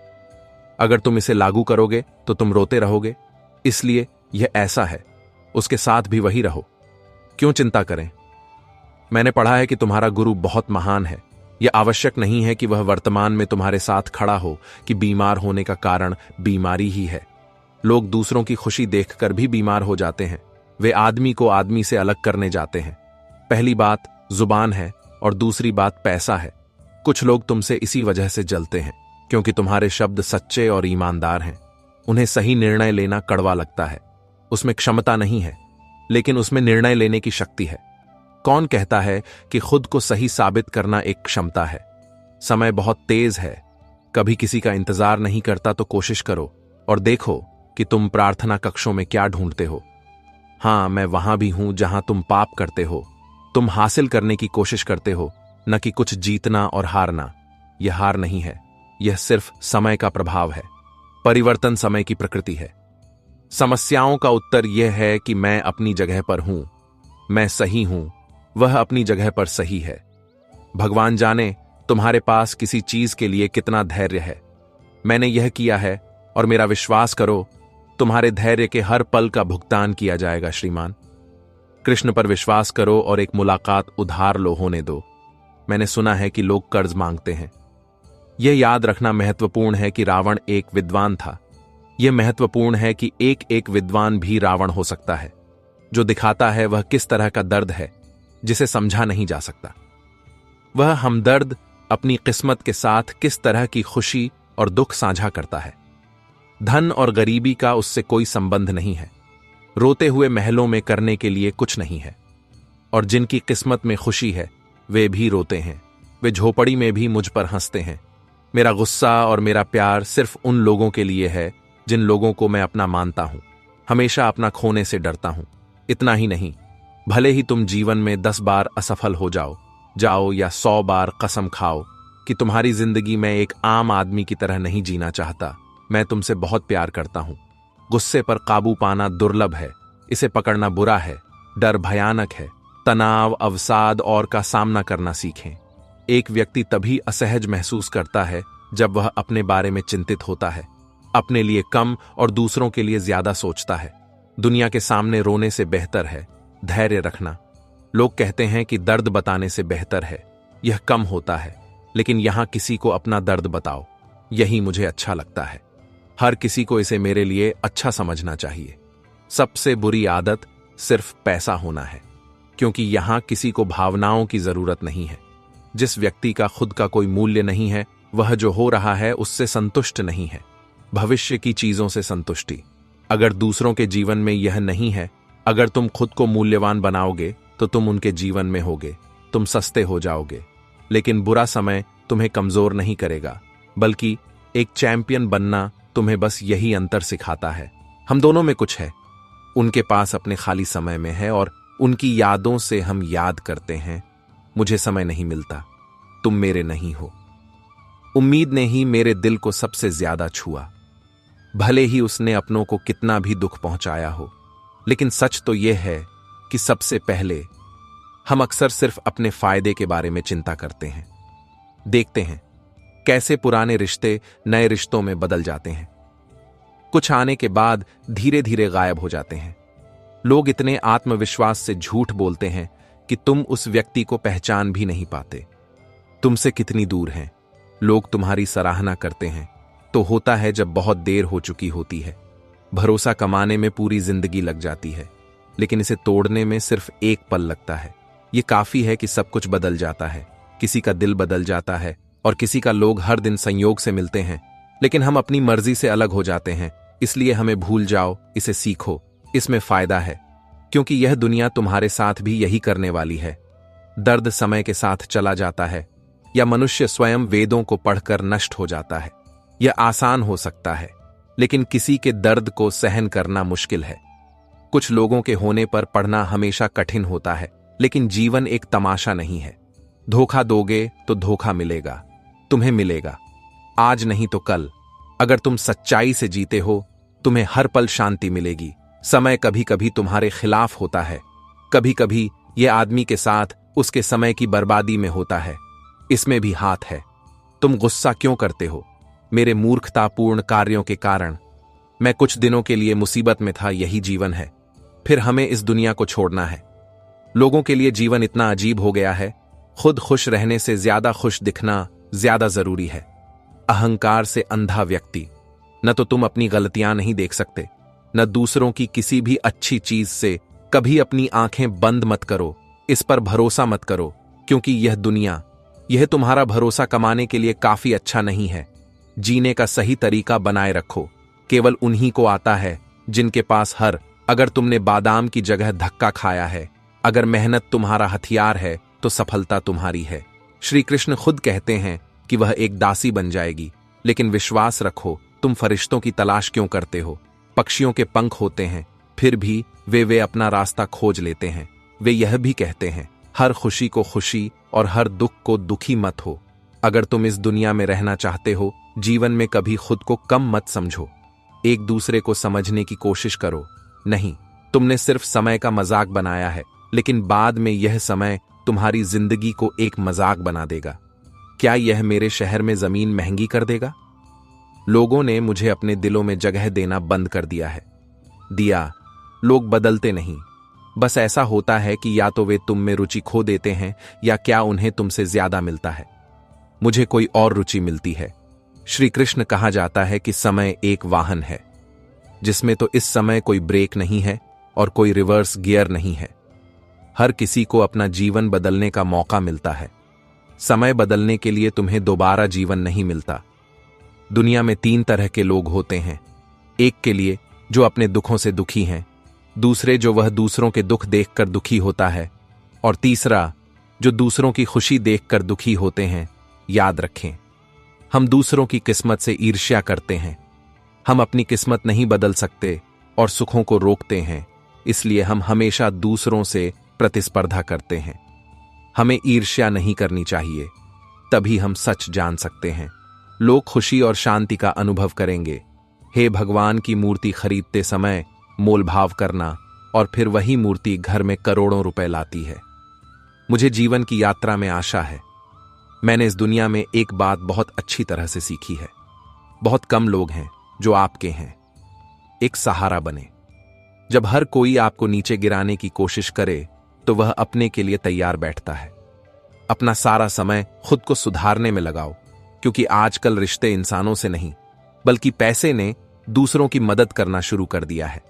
अगर तुम इसे लागू करोगे तो तुम रोते रहोगे, इसलिए यह ऐसा है, उसके साथ भी वही रहो। क्यों चिंता करें? मैंने पढ़ा है कि तुम्हारा गुरु बहुत महान है। यह आवश्यक नहीं है कि वह वर्तमान में तुम्हारे साथ खड़ा हो, कि बीमार होने का कारण बीमारी ही है। लोग दूसरों की खुशी देखकर भी बीमार हो जाते हैं। वे आदमी को आदमी से अलग करने जाते हैं। पहली बात जुबान है और दूसरी बात पैसा है। कुछ लोग तुमसे इसी वजह से जलते हैं, क्योंकि तुम्हारे शब्द सच्चे और ईमानदार हैं। उन्हें सही निर्णय लेना कड़वा लगता है। उसमें क्षमता नहीं है, लेकिन उसमें निर्णय लेने की शक्ति है। कौन कहता है कि खुद को सही साबित करना एक क्षमता है? समय बहुत तेज है। कभी किसी का इंतजार नहीं करता तो कोशिश करो और देखो कि तुम प्रार्थना कक्षों में क्या ढूंढते हो। हां, मैं वहां भी हूं जहां तुम पाप करते हो। तुम हासिल करने की कोशिश करते हो, न कि कुछ जीतना और हारना। यह हार नहीं है, यह सिर्फ समय का प्रभाव है। परिवर्तन समय की प्रकृति है। समस्याओं का उत्तर यह है कि मैं अपनी जगह पर हूं, मैं सही हूं, वह अपनी जगह पर सही है। भगवान जाने तुम्हारे पास किसी चीज के लिए कितना धैर्य है। मैंने यह किया है और मेरा विश्वास करो, तुम्हारे धैर्य के हर पल का भुगतान किया जाएगा श्रीमान। कृष्ण पर विश्वास करो और एक मुलाकात उधार लो होने दो। मैंने सुना है कि लोग कर्ज मांगते हैं। यह याद रखना महत्वपूर्ण है कि रावण एक विद्वान था। यह महत्वपूर्ण है कि एक एक विद्वान भी रावण हो सकता है। जो दिखाता है वह किस तरह का दर्द है जिसे समझा नहीं जा सकता। वह हमदर्द अपनी किस्मत के साथ किस तरह की खुशी और दुख साझा करता है। धन और गरीबी का उससे कोई संबंध नहीं है। रोते हुए महलों में करने के लिए कुछ नहीं है। और जिनकी किस्मत में खुशी है वे भी रोते हैं। वे झोपड़ी में भी मुझ पर हंसते हैं। मेरा गुस्सा और मेरा प्यार सिर्फ उन लोगों के लिए है जिन लोगों को मैं अपना मानता हूं। हमेशा अपना खोने से डरता हूं। इतना ही नहीं, भले ही तुम जीवन में 10 बार असफल हो जाओ या 100 बार कसम खाओ कि तुम्हारी जिंदगी में एक आम आदमी की तरह नहीं जीना चाहता, मैं तुमसे बहुत प्यार करता हूं। गुस्से पर काबू पाना दुर्लभ है। इसे पकड़ना बुरा है। डर भयानक है। तनाव, अवसाद और का सामना करना सीखें। एक व्यक्ति तभी असहज महसूस करता है जब वह अपने बारे में चिंतित होता है, अपने लिए कम और दूसरों के लिए ज्यादा सोचता है। दुनिया के सामने रोने से बेहतर है धैर्य रखना। लोग कहते हैं कि दर्द बताने से बेहतर है, यह कम होता है, लेकिन यहां किसी को अपना दर्द बताओ, यही मुझे अच्छा लगता है। हर किसी को इसे मेरे लिए अच्छा समझना चाहिए। सबसे बुरी आदत सिर्फ पैसा होना है, क्योंकि यहां किसी को भावनाओं की जरूरत नहीं है। जिस व्यक्ति का खुद का कोई मूल्य नहीं है, वह जो हो रहा है उससे संतुष्ट नहीं है। भविष्य की चीजों से संतुष्टि। अगर दूसरों के जीवन में यह नहीं है, अगर तुम खुद को मूल्यवान बनाओगे तो तुम उनके जीवन में होगे, तुम सस्ते हो जाओगे। लेकिन बुरा समय तुम्हें कमजोर नहीं करेगा, बल्कि एक चैंपियन बनना तुम्हें बस यही अंतर सिखाता है। हम दोनों में कुछ है। उनके पास अपने खाली समय में है और उनकी यादों से हम याद करते हैं, मुझे समय नहीं मिलता, तुम मेरे नहीं हो। उम्मीद ने ही मेरे दिल को सबसे ज्यादा छुआ, भले ही उसने अपनों को कितना भी दुख पहुंचाया हो। लेकिन सच तो यह है कि सबसे पहले हम अक्सर सिर्फ अपने फायदे के बारे में चिंता करते हैं। देखते हैं कैसे पुराने रिश्ते नए रिश्तों में बदल जाते हैं। कुछ आने के बाद धीरे धीरे गायब हो जाते हैं। लोग इतने आत्मविश्वास से झूठ बोलते हैं कि तुम उस व्यक्ति को पहचान भी नहीं पाते। तुमसे कितनी दूर हैं। लोग तुम्हारी सराहना करते हैं तो होता है जब बहुत देर हो चुकी होती है। भरोसा कमाने में पूरी जिंदगी लग जाती है, लेकिन इसे तोड़ने में सिर्फ एक पल लगता है। यह काफी है कि सब कुछ बदल जाता है। किसी का दिल बदल जाता है और किसी का लोग हर दिन संयोग से मिलते हैं, लेकिन हम अपनी मर्जी से अलग हो जाते हैं। इसलिए हमें भूल जाओ, इसे सीखो, इसमें फायदा है, क्योंकि यह दुनिया तुम्हारे साथ भी यही करने वाली है। दर्द समय के साथ चला जाता है या मनुष्य स्वयं वेदों को पढ़कर नष्ट हो जाता है। यह आसान हो सकता है, लेकिन किसी के दर्द को सहन करना मुश्किल है। कुछ लोगों के होने पर पढ़ना हमेशा कठिन होता है, लेकिन जीवन एक तमाशा नहीं है। धोखा दोगे तो धोखा मिलेगा, तुम्हें मिलेगा, आज नहीं तो कल। अगर तुम सच्चाई से जीते हो, तुम्हें हर पल शांति मिलेगी। समय कभी कभी तुम्हारे खिलाफ होता है, कभी कभी यह आदमी के साथ उसके समय की बर्बादी में होता है। इसमें भी हाथ है। तुम गुस्सा क्यों करते हो? मेरे मूर्खतापूर्ण कार्यों के कारण। मैं कुछ दिनों के लिए मुसीबत में था, यही जीवन है। फिर हमें इस दुनिया को छोड़ना है। लोगों के लिए जीवन इतना अजीब हो गया है, खुद खुश रहने से ज्यादा खुश दिखना ज्यादा जरूरी है। अहंकार से अंधा व्यक्ति। न तो तुम अपनी गलतियां नहीं देख सकते, न दूसरों की किसी भी अच्छी चीज से। कभी अपनी आंखें बंद मत करो, इस पर भरोसा मत करो, क्योंकि यह दुनिया, यह तुम्हारा भरोसा कमाने के लिए काफी अच्छा नहीं है। जीने का सही तरीका बनाए रखो, केवल उन्हीं को आता है जिनके पास हर। अगर तुमने बादाम की जगह धक्का खाया है, अगर मेहनत तुम्हारा हथियार है, तो सफलता तुम्हारी है। श्री कृष्ण खुद कहते हैं कि वह एक दासी बन जाएगी, लेकिन विश्वास रखो, तुम फरिश्तों की तलाश क्यों करते हो? पक्षियों के पंख होते हैं, फिर भी वे अपना रास्ता खोज लेते हैं। वे यह भी कहते हैं, हर खुशी को खुशी और हर दुख को दुखी मत हो। अगर तुम इस दुनिया में रहना चाहते हो, जीवन में कभी खुद को कम मत समझो। एक दूसरे को समझने की कोशिश करो। नहीं, तुमने सिर्फ समय का मजाक बनाया है, लेकिन बाद में यह समय तुम्हारी जिंदगी को एक मजाक बना देगा। क्या यह मेरे शहर में जमीन महंगी कर देगा? लोगों ने मुझे अपने दिलों में जगह देना बंद कर दिया है। दिया, लोग बदलते नहीं, बस ऐसा होता है कि या तो वे तुम में रुचि खो देते हैं या क्या उन्हें तुमसे ज्यादा मिलता है। मुझे कोई और रुचि मिलती है। श्री कृष्ण कहा जाता है कि समय एक वाहन है, जिसमें तो इस समय कोई ब्रेक नहीं है और कोई रिवर्स गियर नहीं है। हर किसी को अपना जीवन बदलने का मौका मिलता है। समय बदलने के लिए तुम्हें दोबारा जीवन नहीं मिलता। दुनिया में 3 तरह के लोग होते हैं। एक के लिए जो अपने दुखों से दुखी हैं, दूसरे जो वह दूसरों के दुख देखकर दुखी होता है, और तीसरा जो दूसरों की खुशी देखकर दुखी होते हैं। याद रखें, हम दूसरों की किस्मत से ईर्ष्या करते हैं। हम अपनी किस्मत नहीं बदल सकते और सुखों को रोकते हैं, इसलिए हम हमेशा दूसरों से प्रतिस्पर्धा करते हैं। हमें ईर्ष्या नहीं करनी चाहिए, तभी हम सच जान सकते हैं। लोग खुशी और शांति का अनुभव करेंगे। हे भगवान की मूर्ति खरीदते समय मोलभाव करना, और फिर वही मूर्ति घर में करोड़ों रुपए लाती है। मुझे जीवन की यात्रा में आशा है। मैंने इस दुनिया में एक बात बहुत अच्छी तरह से सीखी है। बहुत कम लोग हैं जो आपके हैं। एक सहारा बने। जब हर कोई आपको नीचे गिराने की कोशिश करे तो वह अपने के लिए तैयार बैठता है। अपना सारा समय खुद को सुधारने में लगाओ, क्योंकि आजकल रिश्ते इंसानों से नहीं बल्कि पैसे ने दूसरों की मदद करना शुरू कर दिया है।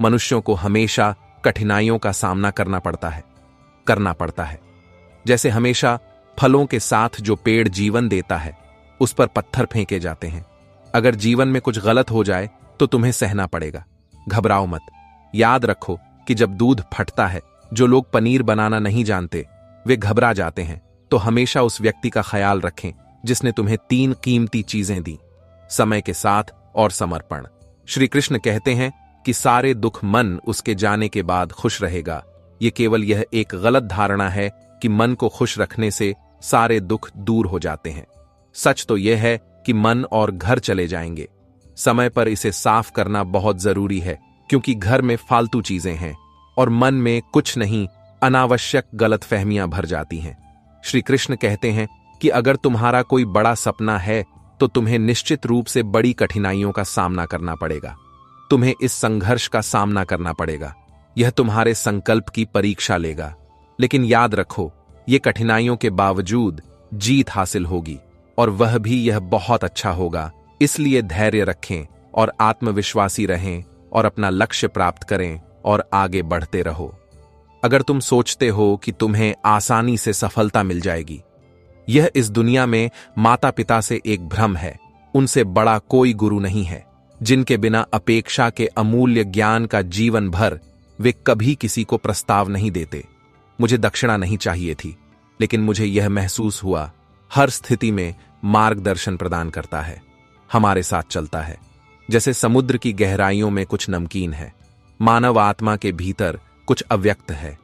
मनुष्यों को हमेशा कठिनाइयों का सामना करना पड़ता है। जैसे हमेशा फलों के साथ जो पेड़ जीवन देता है, उस पर पत्थर फेंके जाते हैं। अगर जीवन में कुछ गलत हो जाए तो तुम्हें सहना पड़ेगा। घबराओ मत। याद रखो कि जब दूध फटता है, जो लोग पनीर बनाना नहीं जानते वे घबरा जाते हैं। तो हमेशा उस व्यक्ति का ख्याल रखें जिसने तुम्हें 3 कीमती चीजें दी, समय के साथ और समर्पण। श्री कृष्ण कहते हैं कि सारे दुख मन उसके जाने के बाद खुश रहेगा। यह केवल यह एक गलत धारणा है कि मन को खुश रखने से सारे दुख दूर हो जाते हैं। सच तो यह है कि मन और घर चले जाएंगे। समय पर इसे साफ करना बहुत जरूरी है, क्योंकि घर में फालतू चीजें हैं और मन में कुछ नहीं अनावश्यक गलतफहमियां भर जाती हैं। श्री कृष्ण कहते हैं कि अगर तुम्हारा कोई बड़ा सपना है तो तुम्हें निश्चित रूप से बड़ी कठिनाइयों का सामना करना पड़ेगा। तुम्हें इस संघर्ष का सामना करना पड़ेगा। यह तुम्हारे संकल्प की परीक्षा लेगा, लेकिन याद रखो, ये कठिनाइयों के बावजूद जीत हासिल होगी, और वह भी यह बहुत अच्छा होगा। इसलिए धैर्य रखें और आत्मविश्वासी रहें और अपना लक्ष्य प्राप्त करें और आगे बढ़ते रहो। अगर तुम सोचते हो कि तुम्हें आसानी से सफलता मिल जाएगी, यह इस दुनिया में माता पिता से एक भ्रम है। उनसे बड़ा कोई गुरु नहीं है, जिनके बिना अपेक्षा के अमूल्य ज्ञान का जीवन भर वे कभी किसी को प्रस्ताव नहीं देते। मुझे दक्षिणा नहीं चाहिए थी, लेकिन मुझे यह महसूस हुआ हर स्थिति में मार्गदर्शन प्रदान करता है, हमारे साथ चलता है। जैसे समुद्र की गहराइयों में कुछ नमकीन है, मानव आत्मा के भीतर कुछ अव्यक्त है।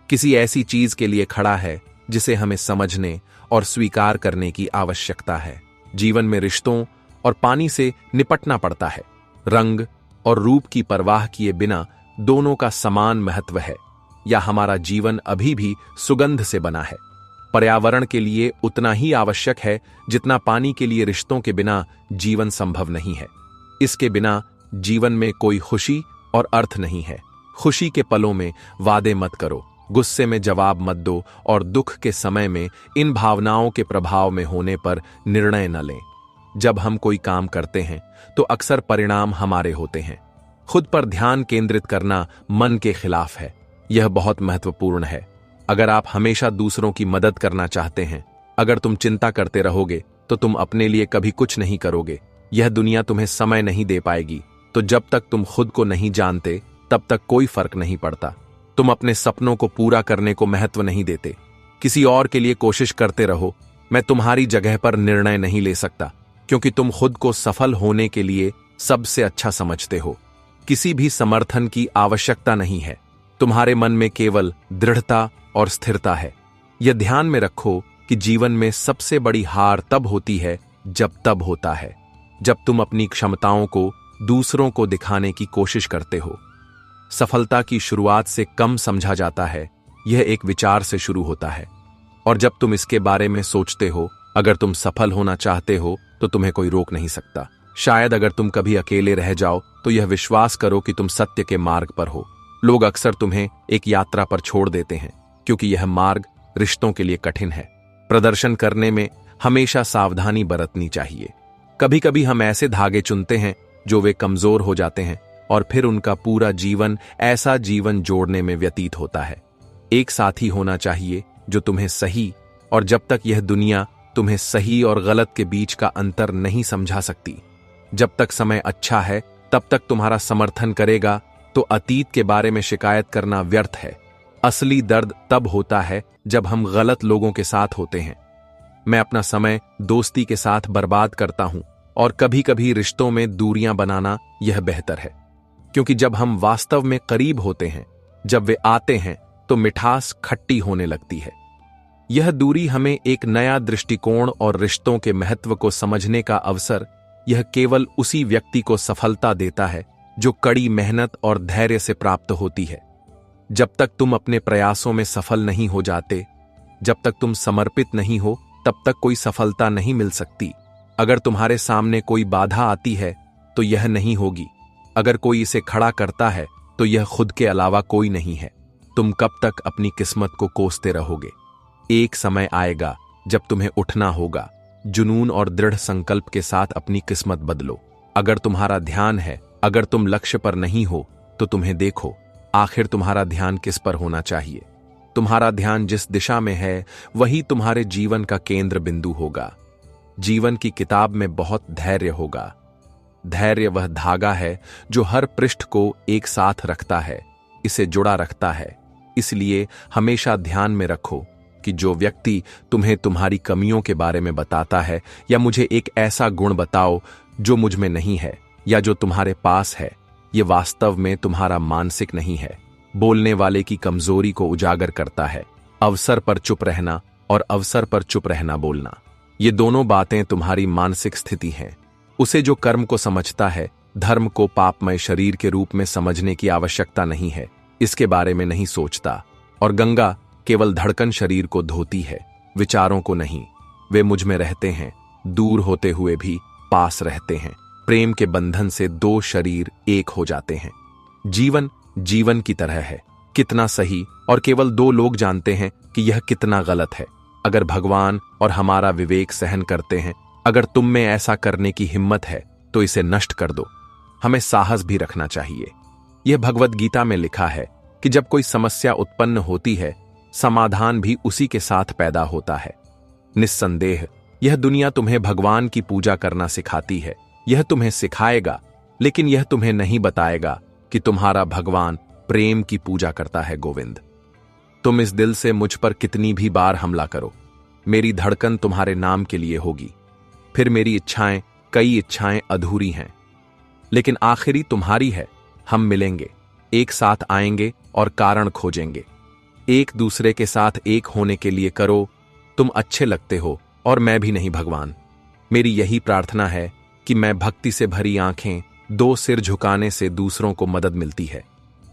किसी ऐसी चीज के लिए खड़ा है जिसे हमें समझने और स्वीकार करने की आवश्यकता है। जीवन में रिश्तों और पानी से निपटना पड़ता है। रंग और रूप की परवाह किए बिना दोनों का समान महत्व है, या हमारा जीवन अभी भी सुगंध से बना है। पर्यावरण के लिए उतना ही आवश्यक है जितना पानी के लिए रिश्तों के बिना जीवन संभव नहीं है। इसके बिना जीवन में कोई खुशी और अर्थ नहीं है। खुशी के पलों में वादे मत करो, गुस्से में जवाब मत दो, और दुख के समय में इन भावनाओं के प्रभाव में होने पर निर्णय न लें। जब हम कोई काम करते हैं तो अक्सर परिणाम हमारे होते हैं। खुद पर ध्यान केंद्रित करना मन के खिलाफ है। यह बहुत महत्वपूर्ण है। अगर आप हमेशा दूसरों की मदद करना चाहते हैं, अगर तुम चिंता करते रहोगे तो तुम अपने लिए कभी कुछ नहीं करोगे। यह दुनिया तुम्हें समय नहीं दे पाएगी। तो जब तक तुम खुद को नहीं जानते तब तक कोई फर्क नहीं पड़ता। तुम अपने सपनों को पूरा करने को महत्व नहीं देते, किसी और के लिए कोशिश करते रहो। मैं तुम्हारी जगह पर निर्णय नहीं ले सकता, क्योंकि तुम खुद को सफल होने के लिए सबसे अच्छा समझते हो। किसी भी समर्थन की आवश्यकता नहीं है। तुम्हारे मन में केवल दृढ़ता और स्थिरता है। यह ध्यान में रखो कि जीवन में सबसे बड़ी हार तब होती है जब तुम अपनी क्षमताओं को दूसरों को दिखाने की कोशिश करते हो। सफलता की शुरुआत से कम समझा जाता है। यह एक विचार से शुरू होता है, और जब तुम इसके बारे में सोचते हो, अगर तुम सफल होना चाहते हो तो तुम्हें कोई रोक नहीं सकता। शायद अगर तुम कभी अकेले रह जाओ तो यह विश्वास करो कि तुम सत्य के मार्ग पर हो। लोग अक्सर तुम्हें एक यात्रा पर छोड़ देते हैं क्योंकि यह मार्ग रिश्तों के लिए कठिन है। प्रदर्शन करने में हमेशा सावधानी बरतनी चाहिए। कभी कभी हम ऐसे धागे चुनते हैं जो वे कमजोर हो जाते हैं और फिर उनका पूरा जीवन ऐसा जीवन जोड़ने में व्यतीत होता है। एक साथी होना चाहिए जो तुम्हें सही, और जब तक यह दुनिया तुम्हें सही और गलत के बीच का अंतर नहीं समझा सकती, जब तक समय अच्छा है तब तक तुम्हारा समर्थन करेगा, तो अतीत के बारे में शिकायत करना व्यर्थ है। असली दर्द तब होता है जब हम गलत लोगों के साथ होते हैं। मैं अपना समय दोस्ती के साथ बर्बाद करता हूं और कभी कभी रिश्तों में दूरियां बनाना यह बेहतर है, क्योंकि जब हम वास्तव में करीब होते हैं, जब वे आते हैं तो मिठास खट्टी होने लगती है। यह दूरी हमें एक नया दृष्टिकोण और रिश्तों के महत्व को समझने का अवसर, यह केवल उसी व्यक्ति को सफलता देता है जो कड़ी मेहनत और धैर्य से प्राप्त होती है। जब तक तुम अपने प्रयासों में सफल नहीं हो जाते, जब तक तुम समर्पित नहीं हो, तब तक कोई सफलता नहीं मिल सकती। अगर तुम्हारे सामने कोई बाधा आती है तो यह नहीं होगी। अगर कोई इसे खड़ा करता है तो यह खुद के अलावा कोई नहीं है। तुम कब तक अपनी किस्मत को कोसते रहोगे? एक समय आएगा जब तुम्हें उठना होगा। जुनून और दृढ़ संकल्प के साथ अपनी किस्मत बदलो। अगर तुम्हारा ध्यान है, अगर तुम लक्ष्य पर नहीं हो, तो तुम्हें देखो, आखिर तुम्हारा ध्यान किस पर होना चाहिए? तुम्हारा ध्यान जिस दिशा में है वही तुम्हारे जीवन का केंद्र बिंदु होगा। जीवन की किताब में बहुत धैर्य होगा। धैर्य वह धागा है जो हर पृष्ठ को एक साथ रखता है, इसे जुड़ा रखता है। इसलिए हमेशा ध्यान में रखो कि जो व्यक्ति तुम्हें तुम्हारी कमियों के बारे में बताता है, या मुझे एक ऐसा गुण बताओ जो मुझ में नहीं है या जो तुम्हारे पास है, ये वास्तव में तुम्हारा मानसिक नहीं है। बोलने वाले की कमजोरी को उजागर करता है। अवसर पर चुप रहना और अवसर पर चुप रहना बोलना, ये दोनों बातें तुम्हारी मानसिक स्थिति हैं। उसे जो कर्म को समझता है, धर्म को पापमय शरीर के रूप में समझने की आवश्यकता नहीं है, इसके बारे में नहीं सोचता। और गंगा केवल धड़कन शरीर को धोती है, विचारों को नहीं। वे मुझ में रहते हैं, दूर होते हुए भी पास रहते हैं। प्रेम के बंधन से दो शरीर एक हो जाते हैं। जीवन जीवन की तरह है, कितना सही और केवल दो लोग जानते हैं कि यह कितना गलत है। अगर भगवान और हमारा विवेक सहन करते हैं, अगर तुम में ऐसा करने की हिम्मत है, तो इसे नष्ट कर दो। हमें साहस भी रखना चाहिए। यह भगवद गीता में लिखा है कि जब कोई समस्या उत्पन्न होती है, समाधान भी उसी के साथ पैदा होता है। निस्संदेह यह दुनिया तुम्हें भगवान की पूजा करना सिखाती है। यह तुम्हें सिखाएगा, लेकिन यह तुम्हें नहीं बताएगा कि तुम्हारा भगवान प्रेम की पूजा करता है। गोविंद, तुम इस दिल से मुझ पर कितनी भी बार हमला करो, मेरी धड़कन तुम्हारे नाम के लिए होगी। फिर मेरी इच्छाएं, कई इच्छाएं अधूरी हैं, लेकिन आखिरी तुम्हारी है। हम मिलेंगे, एक साथ आएंगे और कारण खोजेंगे। एक दूसरे के साथ एक होने के लिए करो। तुम अच्छे लगते हो और मैं भी नहीं भगवान। मेरी यही प्रार्थना है कि मैं भक्ति से भरी आंखें, दो सिर झुकाने से दूसरों को मदद मिलती है।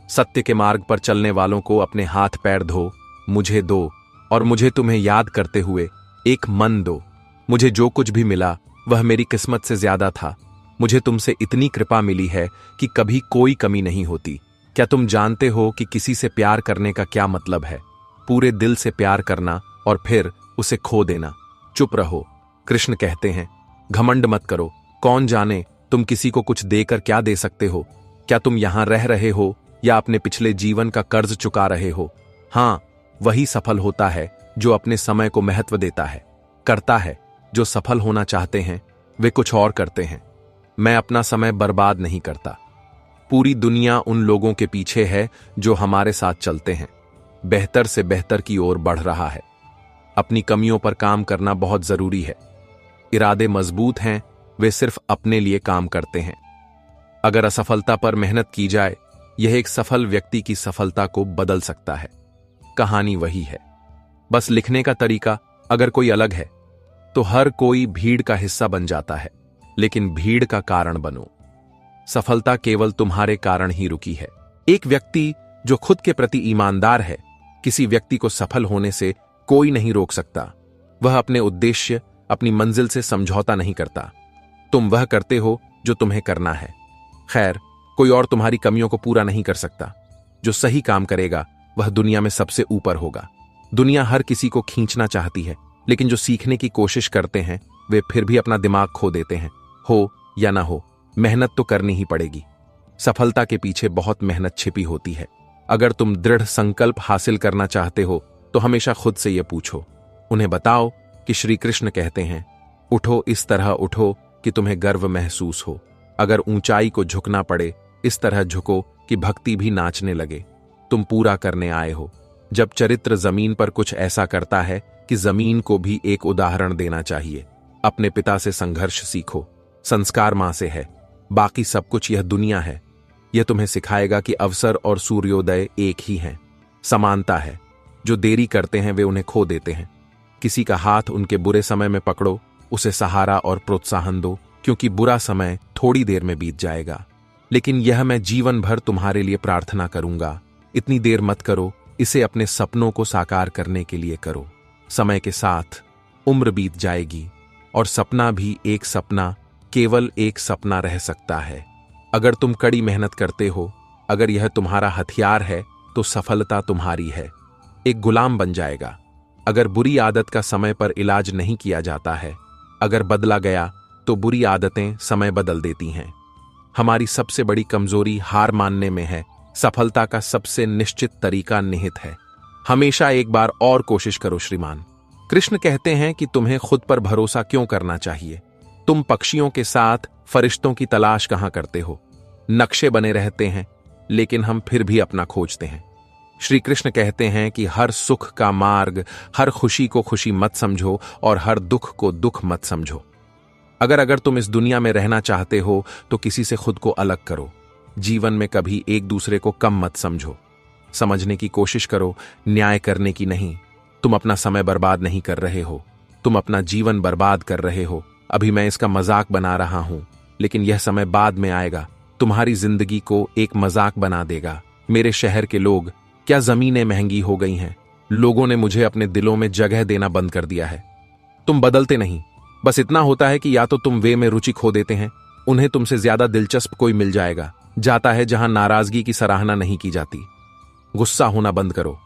सत्य के मार्ग पर चलने वालों को अपने हाथ पैर धो, मुझे दो, और मुझे तुम्हें याद करते हुए एक मन दो। मुझे जो कुछ भी मिला वह मेरी किस्मत से ज्यादा था। मुझे तुमसे इतनी कृपा मिली है कि कभी कोई कमी नहीं होती। क्या तुम जानते हो कि किसी से प्यार करने का क्या मतलब है? पूरे दिल से प्यार करना और फिर उसे खो देना। चुप रहो। कृष्ण कहते हैं, घमंड मत करो। कौन जाने तुम किसी को कुछ देकर क्या दे सकते हो? क्या तुम यहां रह रहे हो या अपने पिछले जीवन का कर्ज चुका रहे हो? हां, वही सफल होता है जो अपने समय को महत्व देता है, करता है। जो सफल होना चाहते हैं वे कुछ और करते हैं। मैं अपना समय बर्बाद नहीं करता। पूरी दुनिया उन लोगों के पीछे है जो हमारे साथ चलते हैं, बेहतर से बेहतर की ओर बढ़ रहा है। अपनी कमियों पर काम करना बहुत जरूरी है। इरादे मजबूत हैं, वे सिर्फ अपने लिए काम करते हैं। अगर असफलता पर मेहनत की जाए, यह एक सफल व्यक्ति की सफलता को बदल सकता है। कहानी वही है, बस लिखने का तरीका अगर कोई अलग है तो हर कोई भीड़ का हिस्सा बन जाता है, लेकिन भीड़ का कारण बनो। सफलता केवल तुम्हारे कारण ही रुकी है। एक व्यक्ति जो खुद के प्रति ईमानदार है, किसी व्यक्ति को सफल होने से कोई नहीं रोक सकता। वह अपने उद्देश्य, अपनी मंजिल से समझौता नहीं करता। तुम वह करते हो जो तुम्हें करना है। खैर, कोई और तुम्हारी कमियों को पूरा नहीं कर सकता। जो सही काम करेगा वह दुनिया में सबसे ऊपर होगा। दुनिया हर किसी को खींचना चाहती है, लेकिन जो सीखने की कोशिश करते हैं वे फिर भी अपना दिमाग खो देते हैं। हो या ना हो, मेहनत तो करनी ही पड़ेगी। सफलता के पीछे बहुत मेहनत छिपी होती है। अगर तुम दृढ़ संकल्प हासिल करना चाहते हो तो हमेशा खुद से यह पूछो, उन्हें बताओ कि श्री कृष्ण कहते हैं, उठो इस तरह उठो कि तुम्हें गर्व महसूस हो। अगर ऊंचाई को झुकना पड़े इस तरह झुको कि भक्ति भी नाचने लगे। तुम पूरा करने आए हो। जब चरित्र जमीन पर कुछ ऐसा करता है कि जमीन को भी एक उदाहरण देना चाहिए। अपने पिता से संघर्ष सीखो। संस्कार मां से है, बाकी सब कुछ यह दुनिया है। यह तुम्हें सिखाएगा कि अवसर और सूर्योदय एक ही हैं। समानता है। जो देरी करते हैं वे उन्हें खो देते हैं। किसी का हाथ उनके बुरे समय में पकड़ो, उसे सहारा और प्रोत्साहन दो, क्योंकि बुरा समय थोड़ी देर में बीत जाएगा, लेकिन यह मैं जीवन भर तुम्हारे लिए प्रार्थना करूंगा। इतनी देर मत करो, इसे अपने सपनों को साकार करने के लिए करो। समय के साथ उम्र बीत जाएगी और सपना भी एक सपना, केवल एक सपना रह सकता है। अगर तुम कड़ी मेहनत करते हो, अगर यह तुम्हारा हथियार है, तो सफलता तुम्हारी है। एक गुलाम बन जाएगा। अगर बुरी आदत का समय पर इलाज नहीं किया जाता है, अगर बदला गया, तो बुरी आदतें समय बदल देती हैं। हमारी सबसे बड़ी कमजोरी हार मानने में है। सफलता का सबसे निश्चित तरीका निहित है। हमेशा एक बार और कोशिश करो श्रीमान। कृष्ण कहते हैं कि तुम्हें खुद पर भरोसा क्यों करना चाहिए। तुम पक्षियों के साथ फरिश्तों की तलाश कहां करते हो। नक्शे बने रहते हैं, लेकिन हम फिर भी अपना खोजते हैं। श्री कृष्ण कहते हैं कि हर सुख का मार्ग, हर खुशी को खुशी मत समझो और हर दुख को दुख मत समझो। अगर तुम इस दुनिया में रहना चाहते हो तो किसी से खुद को अलग करो। जीवन में कभी एक दूसरे को कम मत समझो। समझने की कोशिश करो, न्याय करने की नहीं। तुम अपना समय बर्बाद नहीं कर रहे हो, तुम अपना जीवन बर्बाद कर रहे हो। अभी मैं इसका मजाक बना रहा हूं, लेकिन यह समय बाद में आएगा, तुम्हारी जिंदगी को एक मजाक बना देगा। मेरे शहर के लोग, क्या जमीनें महंगी हो गई हैं। लोगों ने मुझे अपने दिलों में जगह देना बंद कर दिया है। तुम बदलते नहीं, बस इतना होता है कि या तो तुम वे में रुचि खो देते हैं, उन्हें तुमसे ज्यादा दिलचस्प कोई मिल जाता है जहां नाराजगी की सराहना नहीं की जाती। गुस्सा होना बंद करो।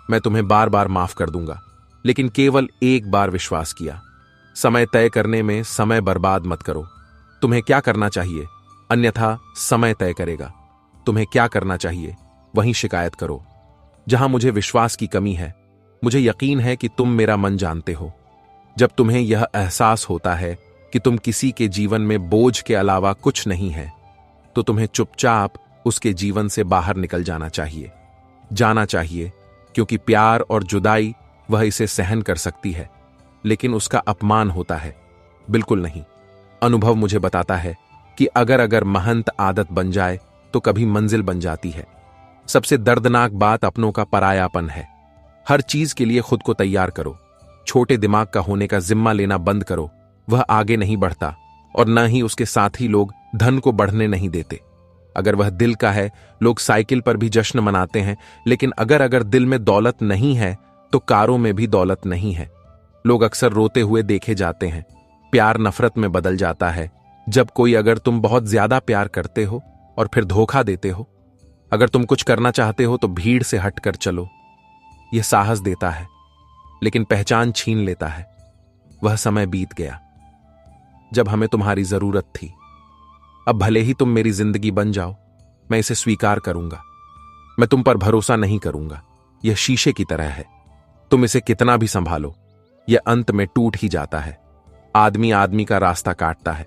मैं तुम्हें बार बार माफ कर दूंगा, लेकिन केवल एक बार विश्वास किया। समय तय करने में समय बर्बाद मत करो। तुम्हें क्या करना चाहिए, अन्यथा समय तय करेगा। तुम्हें क्या करना चाहिए वहीं शिकायत करो। जहां मुझे विश्वास की कमी है, मुझे यकीन है कि तुम मेरा मन जानते हो। जब तुम्हें यह एहसास होता है कि तुम किसी के जीवन में बोझ के अलावा कुछ नहीं है, तो तुम्हें चुपचाप उसके जीवन से बाहर निकल जाना चाहिए, क्योंकि प्यार और जुदाई वह इसे सहन कर सकती है, लेकिन उसका अपमान होता है बिल्कुल नहीं। अनुभव मुझे बताता है कि अगर महंत आदत बन जाए तो कभी मंजिल बन जाती है। सबसे दर्दनाक बात अपनों का परायापन है। हर चीज के लिए खुद को तैयार करो। छोटे दिमाग का होने का जिम्मा लेना बंद करो। वह आगे नहीं बढ़ता और न ही उसके साथी लोग धन को बढ़ने नहीं देते। अगर वह दिल का है, लोग साइकिल पर भी जश्न मनाते हैं, लेकिन अगर दिल में दौलत नहीं है तो कारों में भी दौलत नहीं है। लोग अक्सर रोते हुए देखे जाते हैं। प्यार नफरत में बदल जाता है जब कोई, अगर तुम बहुत ज्यादा प्यार करते हो और फिर धोखा देते हो। अगर तुम कुछ करना चाहते हो तो भीड़ से हटकर चलो। यह साहस देता है, लेकिन पहचान छीन लेता है। वह समय बीत गया जब हमें तुम्हारी जरूरत थी। अब भले ही तुम मेरी जिंदगी बन जाओ, मैं इसे स्वीकार करूंगा। मैं तुम पर भरोसा नहीं करूंगा। यह शीशे की तरह है, तुम इसे कितना भी संभालो, यह अंत में टूट ही जाता है। आदमी आदमी का रास्ता काटता है।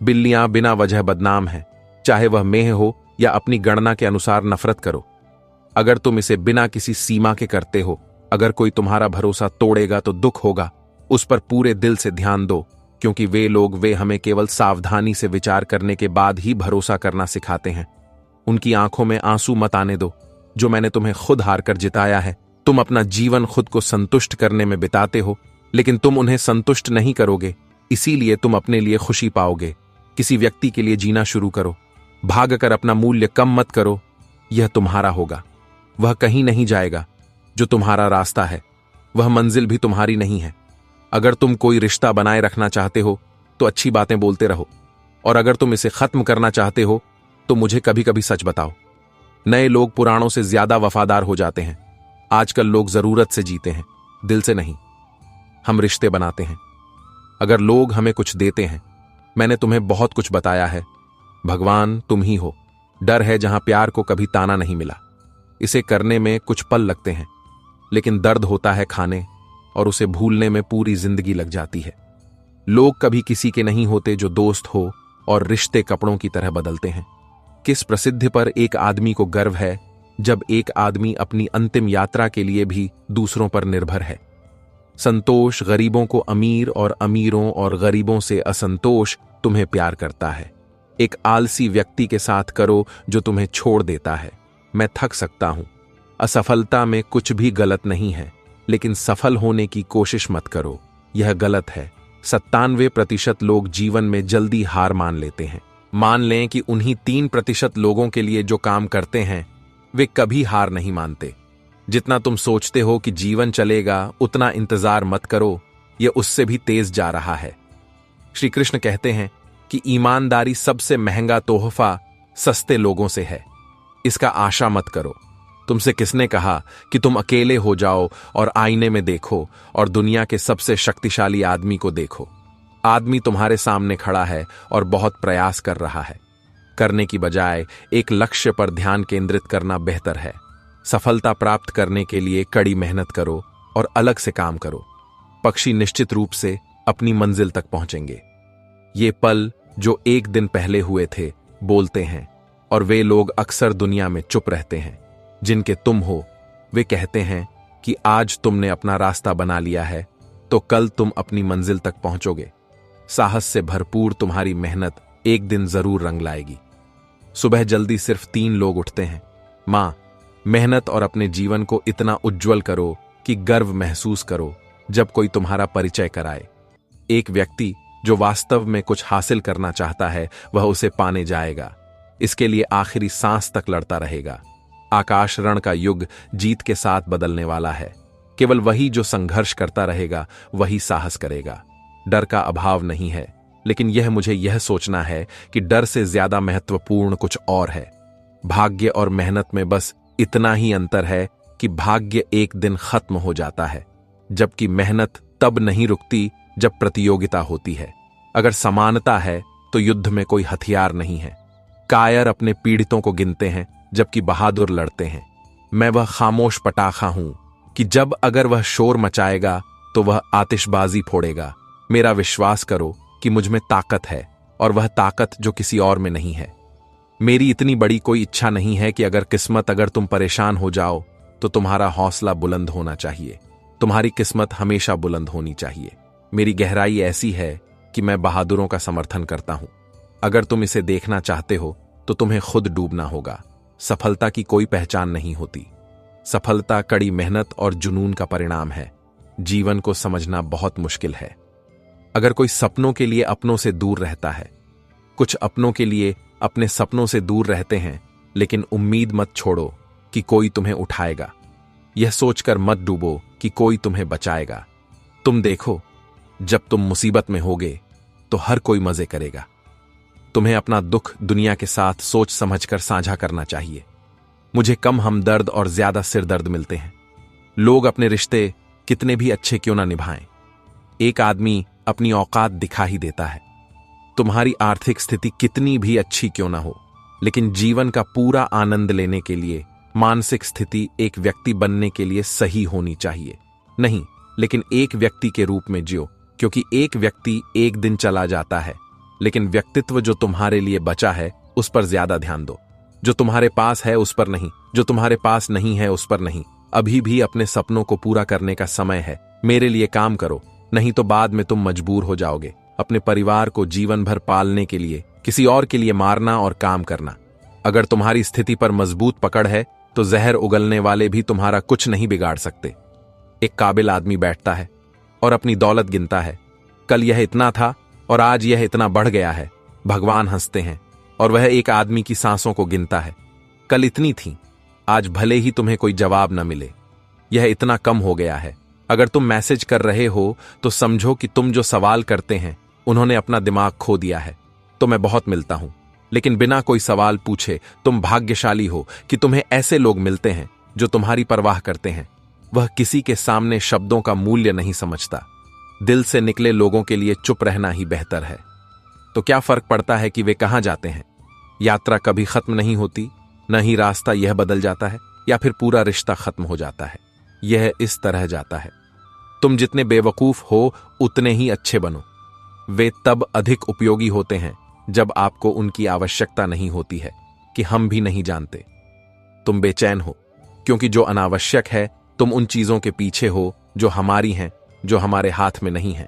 बिल्लियां बिना वजह बदनाम हैं, चाहे वह मेह हो या अपनी गणना के अनुसार नफरत करो। अगर तुम इसे बिना किसी सीमा के करते हो, अगर कोई तुम्हारा भरोसा तोड़ेगा तो दुख होगा। उस पर पूरे दिल से ध्यान दो, क्योंकि वे हमें केवल सावधानी से विचार करने के बाद ही भरोसा करना सिखाते हैं। उनकी आंखों में आंसू मत आने दो जो मैंने तुम्हें खुद हारकर जिताया है। तुम अपना जीवन खुद को संतुष्ट करने में बिताते हो, लेकिन तुम उन्हें संतुष्ट नहीं करोगे, इसीलिए तुम अपने लिए खुशी पाओगे। किसी व्यक्ति के लिए जीना शुरू करो। भागकर अपना मूल्य कम मत करो। यह तुम्हारा होगा, वह कहीं नहीं जाएगा। जो तुम्हारा रास्ता है वह मंजिल भी तुम्हारी नहीं है। अगर तुम कोई रिश्ता बनाए रखना चाहते हो तो अच्छी बातें बोलते रहो, और अगर तुम इसे खत्म करना चाहते हो तो मुझे कभी कभी सच बताओ। नए लोग पुराणों से ज्यादा वफादार हो जाते हैं। आजकल लोग जरूरत से जीते हैं, दिल से नहीं। हम रिश्ते बनाते हैं। अगर लोग हमें कुछ देते हैं, मैंने तुम्हें बहुत कुछ बताया है, भगवान तुम ही हो। डर है जहां प्यार को कभी ताना नहीं मिला। इसे करने में कुछ पल लगते हैं, लेकिन दर्द होता है खाने, और उसे भूलने में पूरी जिंदगी लग जाती है। लोग कभी किसी के नहीं होते जो दोस्त हो, और रिश्ते कपड़ों की तरह बदलते हैं। किस प्रसिद्धि पर एक आदमी को गर्व है, जब एक आदमी अपनी अंतिम यात्रा के लिए भी दूसरों पर निर्भर है। संतोष गरीबों को अमीर और अमीरों और गरीबों से असंतोष तुम्हें प्यार करता है। एक आलसी व्यक्ति के साथ करो जो तुम्हें छोड़ देता है। मैं थक सकता हूं। असफलता में कुछ भी गलत नहीं है, लेकिन सफल होने की कोशिश मत करो, यह गलत है। 97% लोग जीवन में जल्दी हार मान लेते हैं। मान लें कि उन्हीं 3% लोगों के लिए जो काम करते हैं, वे कभी हार नहीं मानते। जितना तुम सोचते हो कि जीवन चलेगा, उतना इंतजार मत करो, यह उससे भी तेज जा रहा है। श्री कृष्ण कहते हैं कि ईमानदारी सबसे महंगा तोहफा सस्ते लोगों से है। इसका आशा मत करो। तुमसे किसने कहा कि तुम अकेले हो जाओ और आईने में देखो और दुनिया के सबसे शक्तिशाली आदमी को देखो। आदमी तुम्हारे सामने खड़ा है और बहुत प्रयास कर रहा है। करने की बजाय एक लक्ष्य पर ध्यान केंद्रित करना बेहतर है। सफलता प्राप्त करने के लिए कड़ी मेहनत करो और अलग से काम करो। पक्षी निश्चित रूप से अपनी मंजिल तक पहुंचेंगे। ये पल जो एक दिन पहले हुए थे बोलते हैं, और वे लोग अक्सर दुनिया में चुप रहते हैं जिनके तुम हो। वे कहते हैं कि आज तुमने अपना रास्ता बना लिया है, तो कल तुम अपनी मंजिल तक पहुंचोगे। साहस से भरपूर तुम्हारी मेहनत एक दिन जरूर रंग लाएगी। सुबह जल्दी सिर्फ 3 लोग उठते हैं। मां, मेहनत और अपने जीवन को इतना उज्जवल करो कि गर्व महसूस करो जब कोई तुम्हारा परिचय कराए। एक व्यक्ति जो वास्तव में कुछ हासिल करना चाहता है, वह उसे पाने जाएगा। इसके लिए आखिरी सांस तक लड़ता रहेगा। आकाश रण का युग जीत के साथ बदलने वाला है। केवल वही जो संघर्ष करता रहेगा, वही साहस करेगा। डर का अभाव नहीं है, लेकिन मुझे यह सोचना है कि डर से ज्यादा महत्वपूर्ण कुछ और है। भाग्य और मेहनत में बस इतना ही अंतर है कि भाग्य एक दिन खत्म हो जाता है, जबकि मेहनत तब नहीं रुकती जब प्रतियोगिता होती है। अगर समानता है तो युद्ध में कोई हथियार नहीं है। कायर अपने पीड़ितों को गिनते हैं, जबकि बहादुर लड़ते हैं। मैं वह खामोश पटाखा हूं कि जब अगर वह शोर मचाएगा तो वह आतिशबाजी फोड़ेगा। मेरा विश्वास करो कि मुझ में ताकत है, और वह ताकत जो किसी और में नहीं है। मेरी इतनी बड़ी कोई इच्छा नहीं है कि अगर तुम परेशान हो जाओ तो तुम्हारा हौसला बुलंद होना चाहिए। तुम्हारी किस्मत हमेशा बुलंद होनी चाहिए। मेरी गहराई ऐसी है कि मैं बहादुरों का समर्थन करता हूं। अगर तुम इसे देखना चाहते हो तो तुम्हें खुद डूबना होगा। सफलता की कोई पहचान नहीं होती। सफलता कड़ी मेहनत और जुनून का परिणाम है। जीवन को समझना बहुत मुश्किल है। अगर कोई सपनों के लिए अपनों से दूर रहता है, कुछ अपनों के लिए अपने सपनों से दूर रहते हैं, लेकिन उम्मीद मत छोड़ो कि कोई तुम्हें उठाएगा। यह सोचकर मत डूबो कि कोई तुम्हें बचाएगा। तुम देखो, जब तुम मुसीबत में होगे तो हर कोई मजे करेगा। तुम्हें अपना दुख दुनिया के साथ सोच समझकर साझा करना चाहिए। मुझे कम हमदर्द और ज्यादा सिरदर्द मिलते हैं। लोग अपने रिश्ते कितने भी अच्छे क्यों ना निभाएं, एक आदमी अपनी औकात दिखा ही देता है। तुम्हारी आर्थिक स्थिति कितनी भी अच्छी क्यों ना हो, लेकिन जीवन का पूरा आनंद लेने के लिए मानसिक स्थिति एक व्यक्ति बनने के लिए सही होनी चाहिए। नहीं, लेकिन एक व्यक्ति के रूप में जियो, क्योंकि एक व्यक्ति एक दिन चला जाता है, लेकिन व्यक्तित्व जो तुम्हारे लिए बचा है उस पर ज्यादा ध्यान दो। जो तुम्हारे पास है उस पर नहीं, जो तुम्हारे पास नहीं है उस पर नहीं। अभी भी अपने सपनों को पूरा करने का समय है। मेरे लिए काम करो, नहीं तो बाद में तुम मजबूर हो जाओगे अपने परिवार को जीवन भर पालने के लिए किसी और के लिए मारना और काम करना। अगर तुम्हारी स्थिति पर मजबूत पकड़ है तो जहर उगलने वाले भी तुम्हारा कुछ नहीं बिगाड़ सकते। एक काबिल आदमी बैठता है और अपनी दौलत गिनता है। कल यह इतना था और आज यह इतना बढ़ गया है। भगवान हंसते हैं और वह एक आदमी की सांसों को गिनता है। कल इतनी थी, आज भले ही तुम्हें कोई जवाब न मिले, यह इतना कम हो गया है। अगर तुम मैसेज कर रहे हो तो समझो कि तुम जो सवाल करते हैं उन्होंने अपना दिमाग खो दिया है। तो मैं बहुत मिलता हूं, लेकिन बिना कोई सवाल पूछे तुम भाग्यशाली हो कि तुम्हें ऐसे लोग मिलते हैं जो तुम्हारी परवाह करते हैं। वह किसी के सामने शब्दों का मूल्य नहीं समझता। दिल से निकले लोगों के लिए चुप रहना ही बेहतर है। तो क्या फर्क पड़ता है कि वे कहां जाते हैं? यात्रा कभी खत्म नहीं होती, न ही रास्ता यह बदल जाता है या फिर पूरा रिश्ता खत्म हो जाता है। यह इस तरह जाता है। तुम जितने बेवकूफ हो उतने ही अच्छे बनो। वे तब अधिक उपयोगी होते हैं जब आपको उनकी आवश्यकता नहीं होती है कि हम भी नहीं जानते। तुम बेचैन हो क्योंकि जो अनावश्यक है तुम उन चीजों के पीछे हो जो हमारी हैं, जो हमारे हाथ में नहीं हैं।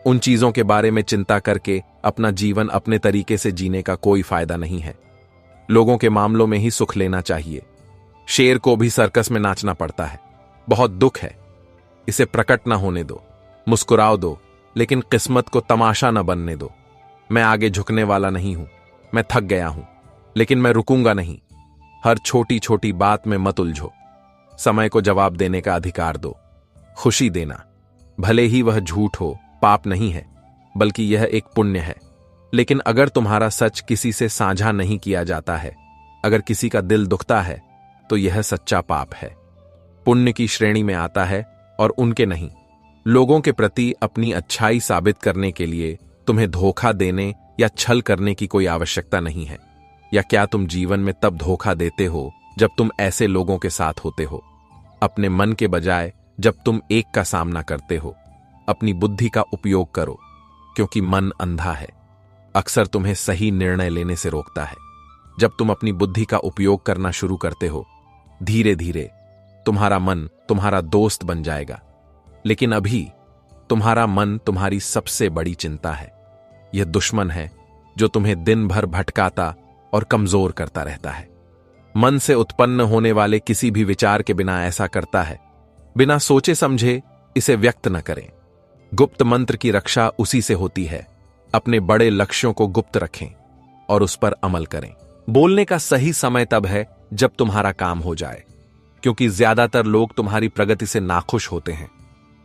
उन चीजों के बारे में चिंता करके अपना जीवन अपने तरीके से जीने का कोई फायदा नहीं है। लोगों के मामलों में ही सुख लेना चाहिए। शेर को भी सर्कस में नाचना पड़ता है। बहुत दुख है, इसे प्रकट ना होने दो, मुस्कुराओ दो, लेकिन किस्मत को तमाशा न बनने दो। मैं आगे झुकने वाला नहीं हूं, मैं थक गया हूं, लेकिन मैं रुकूंगा नहीं। हर छोटी छोटी बात में मत उलझो। समय को जवाब देने का अधिकार दो। खुशी देना, भले ही वह झूठ हो, पाप नहीं है, बल्कि यह एक पुण्य है। लेकिन अगर तुम्हारा सच किसी से साझा नहीं किया जाता है, अगर किसी का दिल दुखता है, तो यह सच्चा पाप है। पुण्य की श्रेणी में आता है और उनके नहीं। लोगों के प्रति अपनी अच्छाई साबित करने के लिए तुम्हें धोखा देने या छल करने की कोई आवश्यकता नहीं है। या क्या तुम जीवन में तब धोखा देते हो जब तुम ऐसे लोगों के साथ होते हो? अपने मन के बजाय जब तुम एक का सामना करते हो। अपनी बुद्धि का उपयोग करो, क्योंकि मन अंधा है, अक्सर तुम्हें सही निर्णय लेने से रोकता है। जब तुम अपनी बुद्धि का उपयोग करना शुरू करते हो, धीरे धीरे तुम्हारा मन तुम्हारा दोस्त बन जाएगा। लेकिन अभी तुम्हारा मन तुम्हारी सबसे बड़ी चिंता है। यह दुश्मन है जो तुम्हें दिन भर भटकाता और कमजोर करता रहता है। मन से उत्पन्न होने वाले किसी भी विचार के बिना ऐसा करता है। बिना सोचे समझे इसे व्यक्त न करें। गुप्त मंत्र की रक्षा उसी से होती है। अपने बड़े लक्ष्यों को गुप्त रखें और उस पर अमल करें। बोलने का सही समय तब है जब तुम्हारा काम हो जाए, क्योंकि ज्यादातर लोग तुम्हारी प्रगति से नाखुश होते हैं।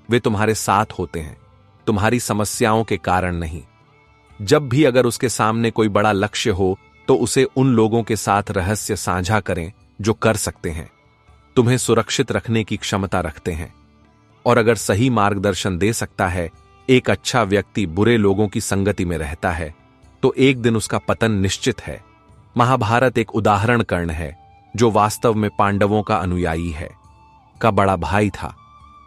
वे तुम्हारे साथ होते हैं, तुम्हारी समस्याओं के कारण नहीं। जब भी अगर उसके सामने कोई बड़ा लक्ष्य हो तो उसे उन लोगों के साथ रहस्य साझा करें जो कर सकते हैं, तुम्हें सुरक्षित रखने की क्षमता रखते हैं। और अगर सही मार्गदर्शन दे सकता है, एक अच्छा व्यक्ति बुरे लोगों की संगति में रहता है तो एक दिन उसका पतन निश्चित है। महाभारत एक उदाहरण कर्ण है जो वास्तव में पांडवों का अनुयायी है, का बड़ा भाई था।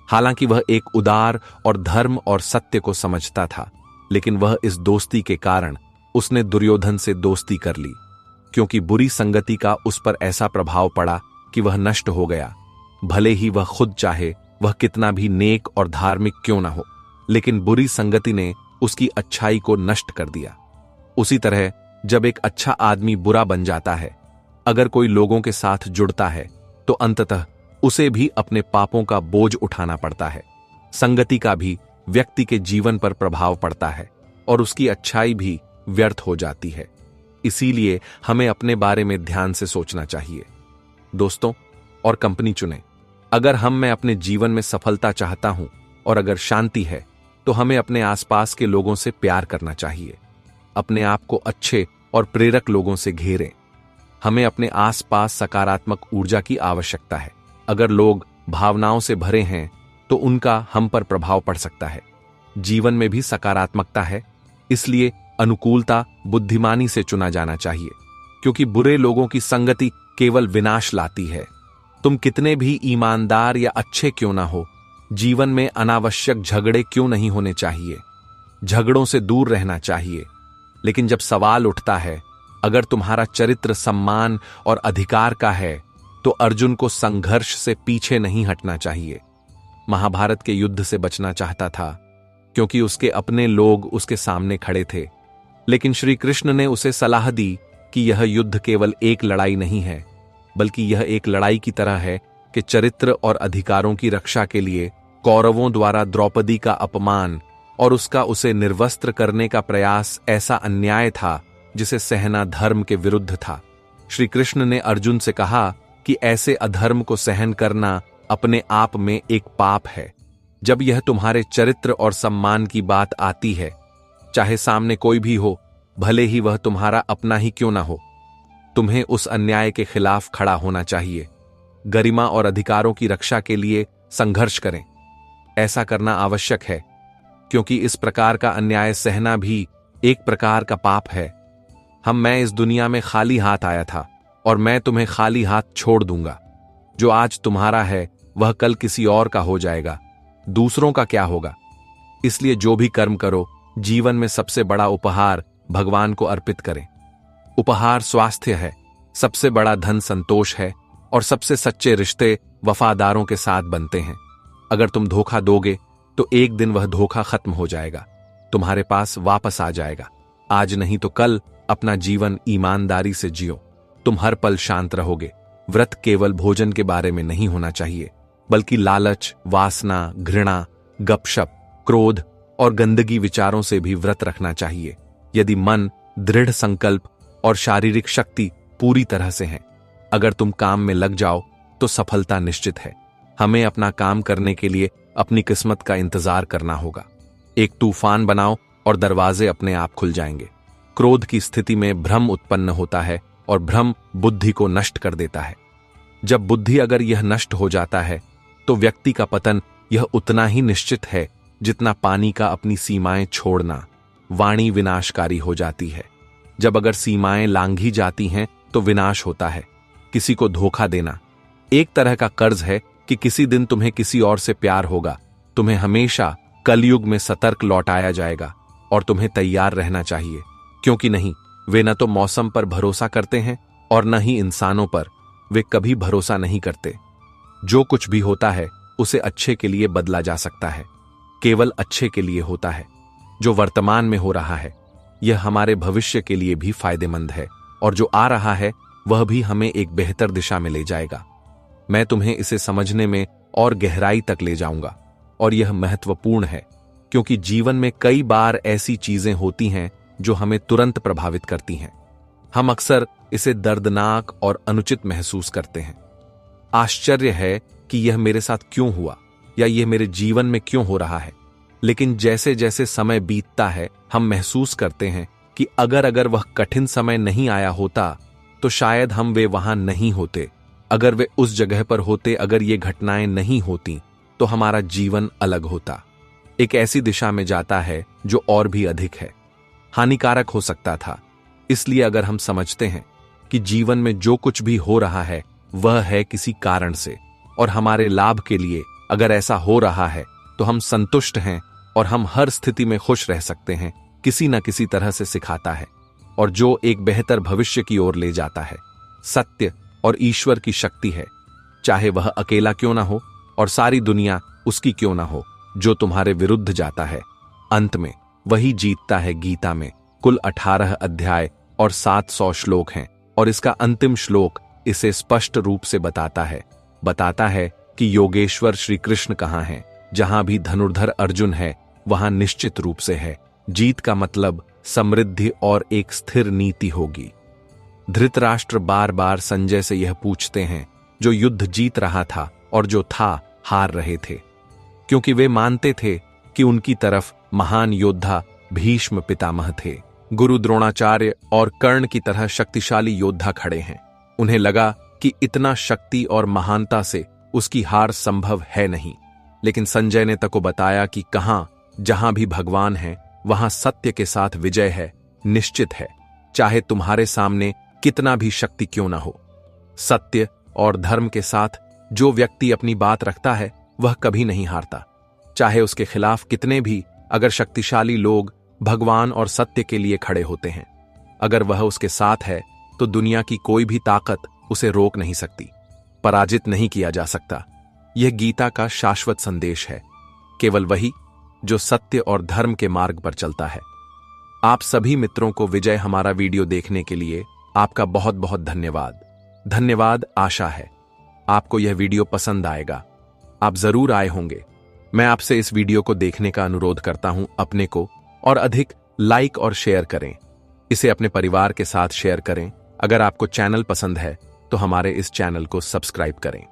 हालांकि वह एक उदार और धर्म और सत्य को समझता था, लेकिन वह इस दोस्ती के कारण उसने दुर्योधन से दोस्ती कर ली, क्योंकि बुरी संगति का उस पर ऐसा प्रभाव पड़ा कि वह नष्ट हो गया। भले ही वह खुद चाहे वह कितना भी नेक और धार्मिक क्यों ना हो, लेकिन बुरी संगति ने उसकी अच्छाई को नष्ट कर दिया। उसी तरह जब एक अच्छा आदमी बुरा बन जाता है, अगर कोई लोगों के साथ जुड़ता है, तो अंततः उसे भी अपने पापों का बोझ उठाना पड़ता है। संगति का भी व्यक्ति के जीवन पर प्रभाव पड़ता है और उसकी अच्छाई भी व्यर्थ हो जाती है। इसीलिए हमें अपने बारे में ध्यान से सोचना चाहिए। दोस्तों और कंपनी चुनें। अगर मैं अपने जीवन में सफलता चाहता हूं और अगर शांति है, तो हमें अपने आसपास के लोगों से प्यार करना चाहिए। अपने आप को अच्छे और प्रेरक लोगों से घेरें। हमें अपने आसपास सकारात्मक ऊर्जा की आवश्यकता है। अगर लोग भावनाओं से भरे हैं तो उनका हम पर प्रभाव पड़ सकता है। जीवन में भी सकारात्मकता है, इसलिए अनुकूलता बुद्धिमानी से चुना जाना चाहिए, क्योंकि बुरे लोगों की संगति केवल विनाश लाती है। तुम कितने भी ईमानदार या अच्छे क्यों ना हो, जीवन में अनावश्यक झगड़े क्यों नहीं होने चाहिए। झगड़ों से दूर रहना चाहिए। लेकिन जब सवाल उठता है, अगर तुम्हारा चरित्र सम्मान और अधिकार का है, तो अर्जुन को संघर्ष से पीछे नहीं हटना चाहिए। महाभारत के युद्ध से बचना चाहता था, क्योंकि उसके अपने लोग उसके सामने खड़े थे। लेकिन श्री कृष्ण ने उसे सलाह दी कि यह युद्ध केवल एक लड़ाई नहीं है, बल्कि यह एक लड़ाई की तरह है कि चरित्र और अधिकारों की रक्षा के लिए कौरवों द्वारा द्रौपदी का अपमान और उसका उसे निर्वस्त्र करने का प्रयास ऐसा अन्याय था जिसे सहना धर्म के विरुद्ध था। श्री कृष्ण ने अर्जुन से कहा कि ऐसे अधर्म को सहन करना अपने आप में एक पाप है। जब यह तुम्हारे चरित्र और सम्मान की बात आती है, चाहे सामने कोई भी हो, भले ही वह तुम्हारा अपना ही क्यों ना हो। तुम्हें उस अन्याय के खिलाफ खड़ा होना चाहिए। गरिमा और अधिकारों की रक्षा के लिए संघर्ष करें। ऐसा करना आवश्यक है, क्योंकि इस प्रकार का अन्याय सहना भी एक प्रकार का पाप है। मैं इस दुनिया में खाली हाथ आया था और मैं तुम्हें खाली हाथ छोड़ दूंगा। जो आज तुम्हारा है वह कल किसी और का हो जाएगा, दूसरों का क्या होगा। इसलिए जो भी कर्म करो, जीवन में सबसे बड़ा उपहार भगवान को अर्पित करें। उपहार स्वास्थ्य है, सबसे बड़ा धन संतोष है, और सबसे सच्चे रिश्ते वफादारों के साथ बनते हैं। अगर तुम धोखा दोगे तो एक दिन वह धोखा खत्म हो जाएगा, तुम्हारे पास वापस आ जाएगा। आज नहीं तो कल अपना जीवन ईमानदारी से जियो, तुम हर पल शांत रहोगे। व्रत केवल भोजन के बारे में नहीं होना चाहिए, बल्कि लालच, वासना, घृणा, गपशप, क्रोध और गंदगी विचारों से भी व्रत रखना चाहिए। यदि मन, दृढ़ संकल्प और शारीरिक शक्ति पूरी तरह से है, अगर तुम काम में लग जाओ तो सफलता निश्चित है। हमें अपना काम करने के लिए अपनी किस्मत का इंतजार करना होगा। एक तूफान बनाओ और दरवाजे अपने आप खुल जाएंगे। क्रोध की स्थिति में भ्रम उत्पन्न होता है और भ्रम बुद्धि को नष्ट कर देता है। जब बुद्धि अगर यह नष्ट हो जाता है तो व्यक्ति का पतन यह उतना ही निश्चित है जितना पानी का अपनी सीमाएं छोड़ना। वाणी विनाशकारी हो जाती है। जब अगर सीमाएं लांघी जाती हैं तो विनाश होता है। किसी को धोखा देना एक तरह का कर्ज है कि किसी दिन तुम्हें किसी और से प्यार होगा। तुम्हें हमेशा कलयुग में सतर्क लौटाया जाएगा और तुम्हें तैयार रहना चाहिए, क्योंकि नहीं, वे न तो मौसम पर भरोसा करते हैं और न ही इंसानों पर। वे कभी भरोसा नहीं करते। जो कुछ भी होता है उसे अच्छे के लिए बदला जा सकता है, केवल अच्छे के लिए होता है। जो वर्तमान में हो रहा है यह हमारे भविष्य के लिए भी फायदेमंद है, और जो आ रहा है वह भी हमें एक बेहतर दिशा में ले जाएगा। मैं तुम्हें इसे समझने में और गहराई तक ले जाऊंगा, और यह महत्वपूर्ण है क्योंकि जीवन में कई बार ऐसी चीजें होती हैं जो हमें तुरंत प्रभावित करती हैं। हम अक्सर इसे दर्दनाक और अनुचित महसूस करते हैं। आश्चर्य है कि यह मेरे साथ क्यों हुआ या यह मेरे जीवन में क्यों हो रहा है। लेकिन जैसे जैसे समय बीतता है हम महसूस करते हैं कि अगर वह कठिन समय नहीं आया होता तो शायद हम वे वहां नहीं होते। अगर वे उस जगह पर होते, अगर ये घटनाएं नहीं होती तो हमारा जीवन अलग होता, एक ऐसी दिशा में जाता है जो और भी अधिक है, हानिकारक हो सकता था। इसलिए अगर हम समझते हैं कि जीवन में जो कुछ भी हो रहा है वह है किसी कारण से और हमारे लाभ के लिए, अगर ऐसा हो रहा है तो हम संतुष्ट हैं और हम हर स्थिति में खुश रह सकते हैं, किसी न किसी तरह से सिखाता है और जो एक बेहतर भविष्य की ओर ले जाता है। सत्य और ईश्वर की शक्ति है, चाहे वह अकेला क्यों ना हो और सारी दुनिया उसकी क्यों ना हो, जो तुम्हारे विरुद्ध जाता है अंत में वही जीतता है। गीता में कुल 18 अध्याय और 700 श्लोक हैं और इसका अंतिम श्लोक इसे स्पष्ट रूप से बताता है कि योगेश्वर श्री कृष्ण कहाँ हैं। जहां भी धनुर्धर अर्जुन है वहां निश्चित रूप से है जीत का मतलब समृद्धि और एक स्थिर नीति होगी। धृतराष्ट्र बार बार संजय से यह पूछते हैं जो युद्ध जीत रहा था और जो था हार रहे थे, क्योंकि वे मानते थे कि उनकी तरफ महान योद्धा भीष्म पितामह थे। गुरु द्रोणाचार्य और कर्ण की तरह शक्तिशाली योद्धा खड़े हैं। उन्हें लगा कि इतना शक्ति और महानता से उसकी हार संभव है नहीं, लेकिन संजय ने तको बताया कि जहां भी भगवान है वहां सत्य के साथ विजय है, निश्चित है, चाहे तुम्हारे सामने कितना भी शक्ति क्यों ना हो। सत्य और धर्म के साथ जो व्यक्ति अपनी बात रखता है वह कभी नहीं हारता, चाहे उसके खिलाफ कितने भी अगर शक्तिशाली लोग भगवान और सत्य के लिए खड़े होते हैं। अगर वह उसके साथ है तो दुनिया की कोई भी ताकत उसे रोक नहीं सकती, पराजित नहीं किया जा सकता। यह गीता का शाश्वत संदेश है, केवल वही जो सत्य और धर्म के मार्ग पर चलता है। आप सभी मित्रों को विजय हमारा वीडियो देखने के लिए आपका बहुत बहुत धन्यवाद। आशा है आपको यह वीडियो पसंद आएगा। आप जरूर आए होंगे। मैं आपसे इस वीडियो को देखने का अनुरोध करता हूं अपने को और अधिक लाइक और शेयर करें। इसे अपने परिवार के साथ शेयर करें। अगर आपको चैनल पसंद है तो हमारे इस चैनल को सब्सक्राइब करें।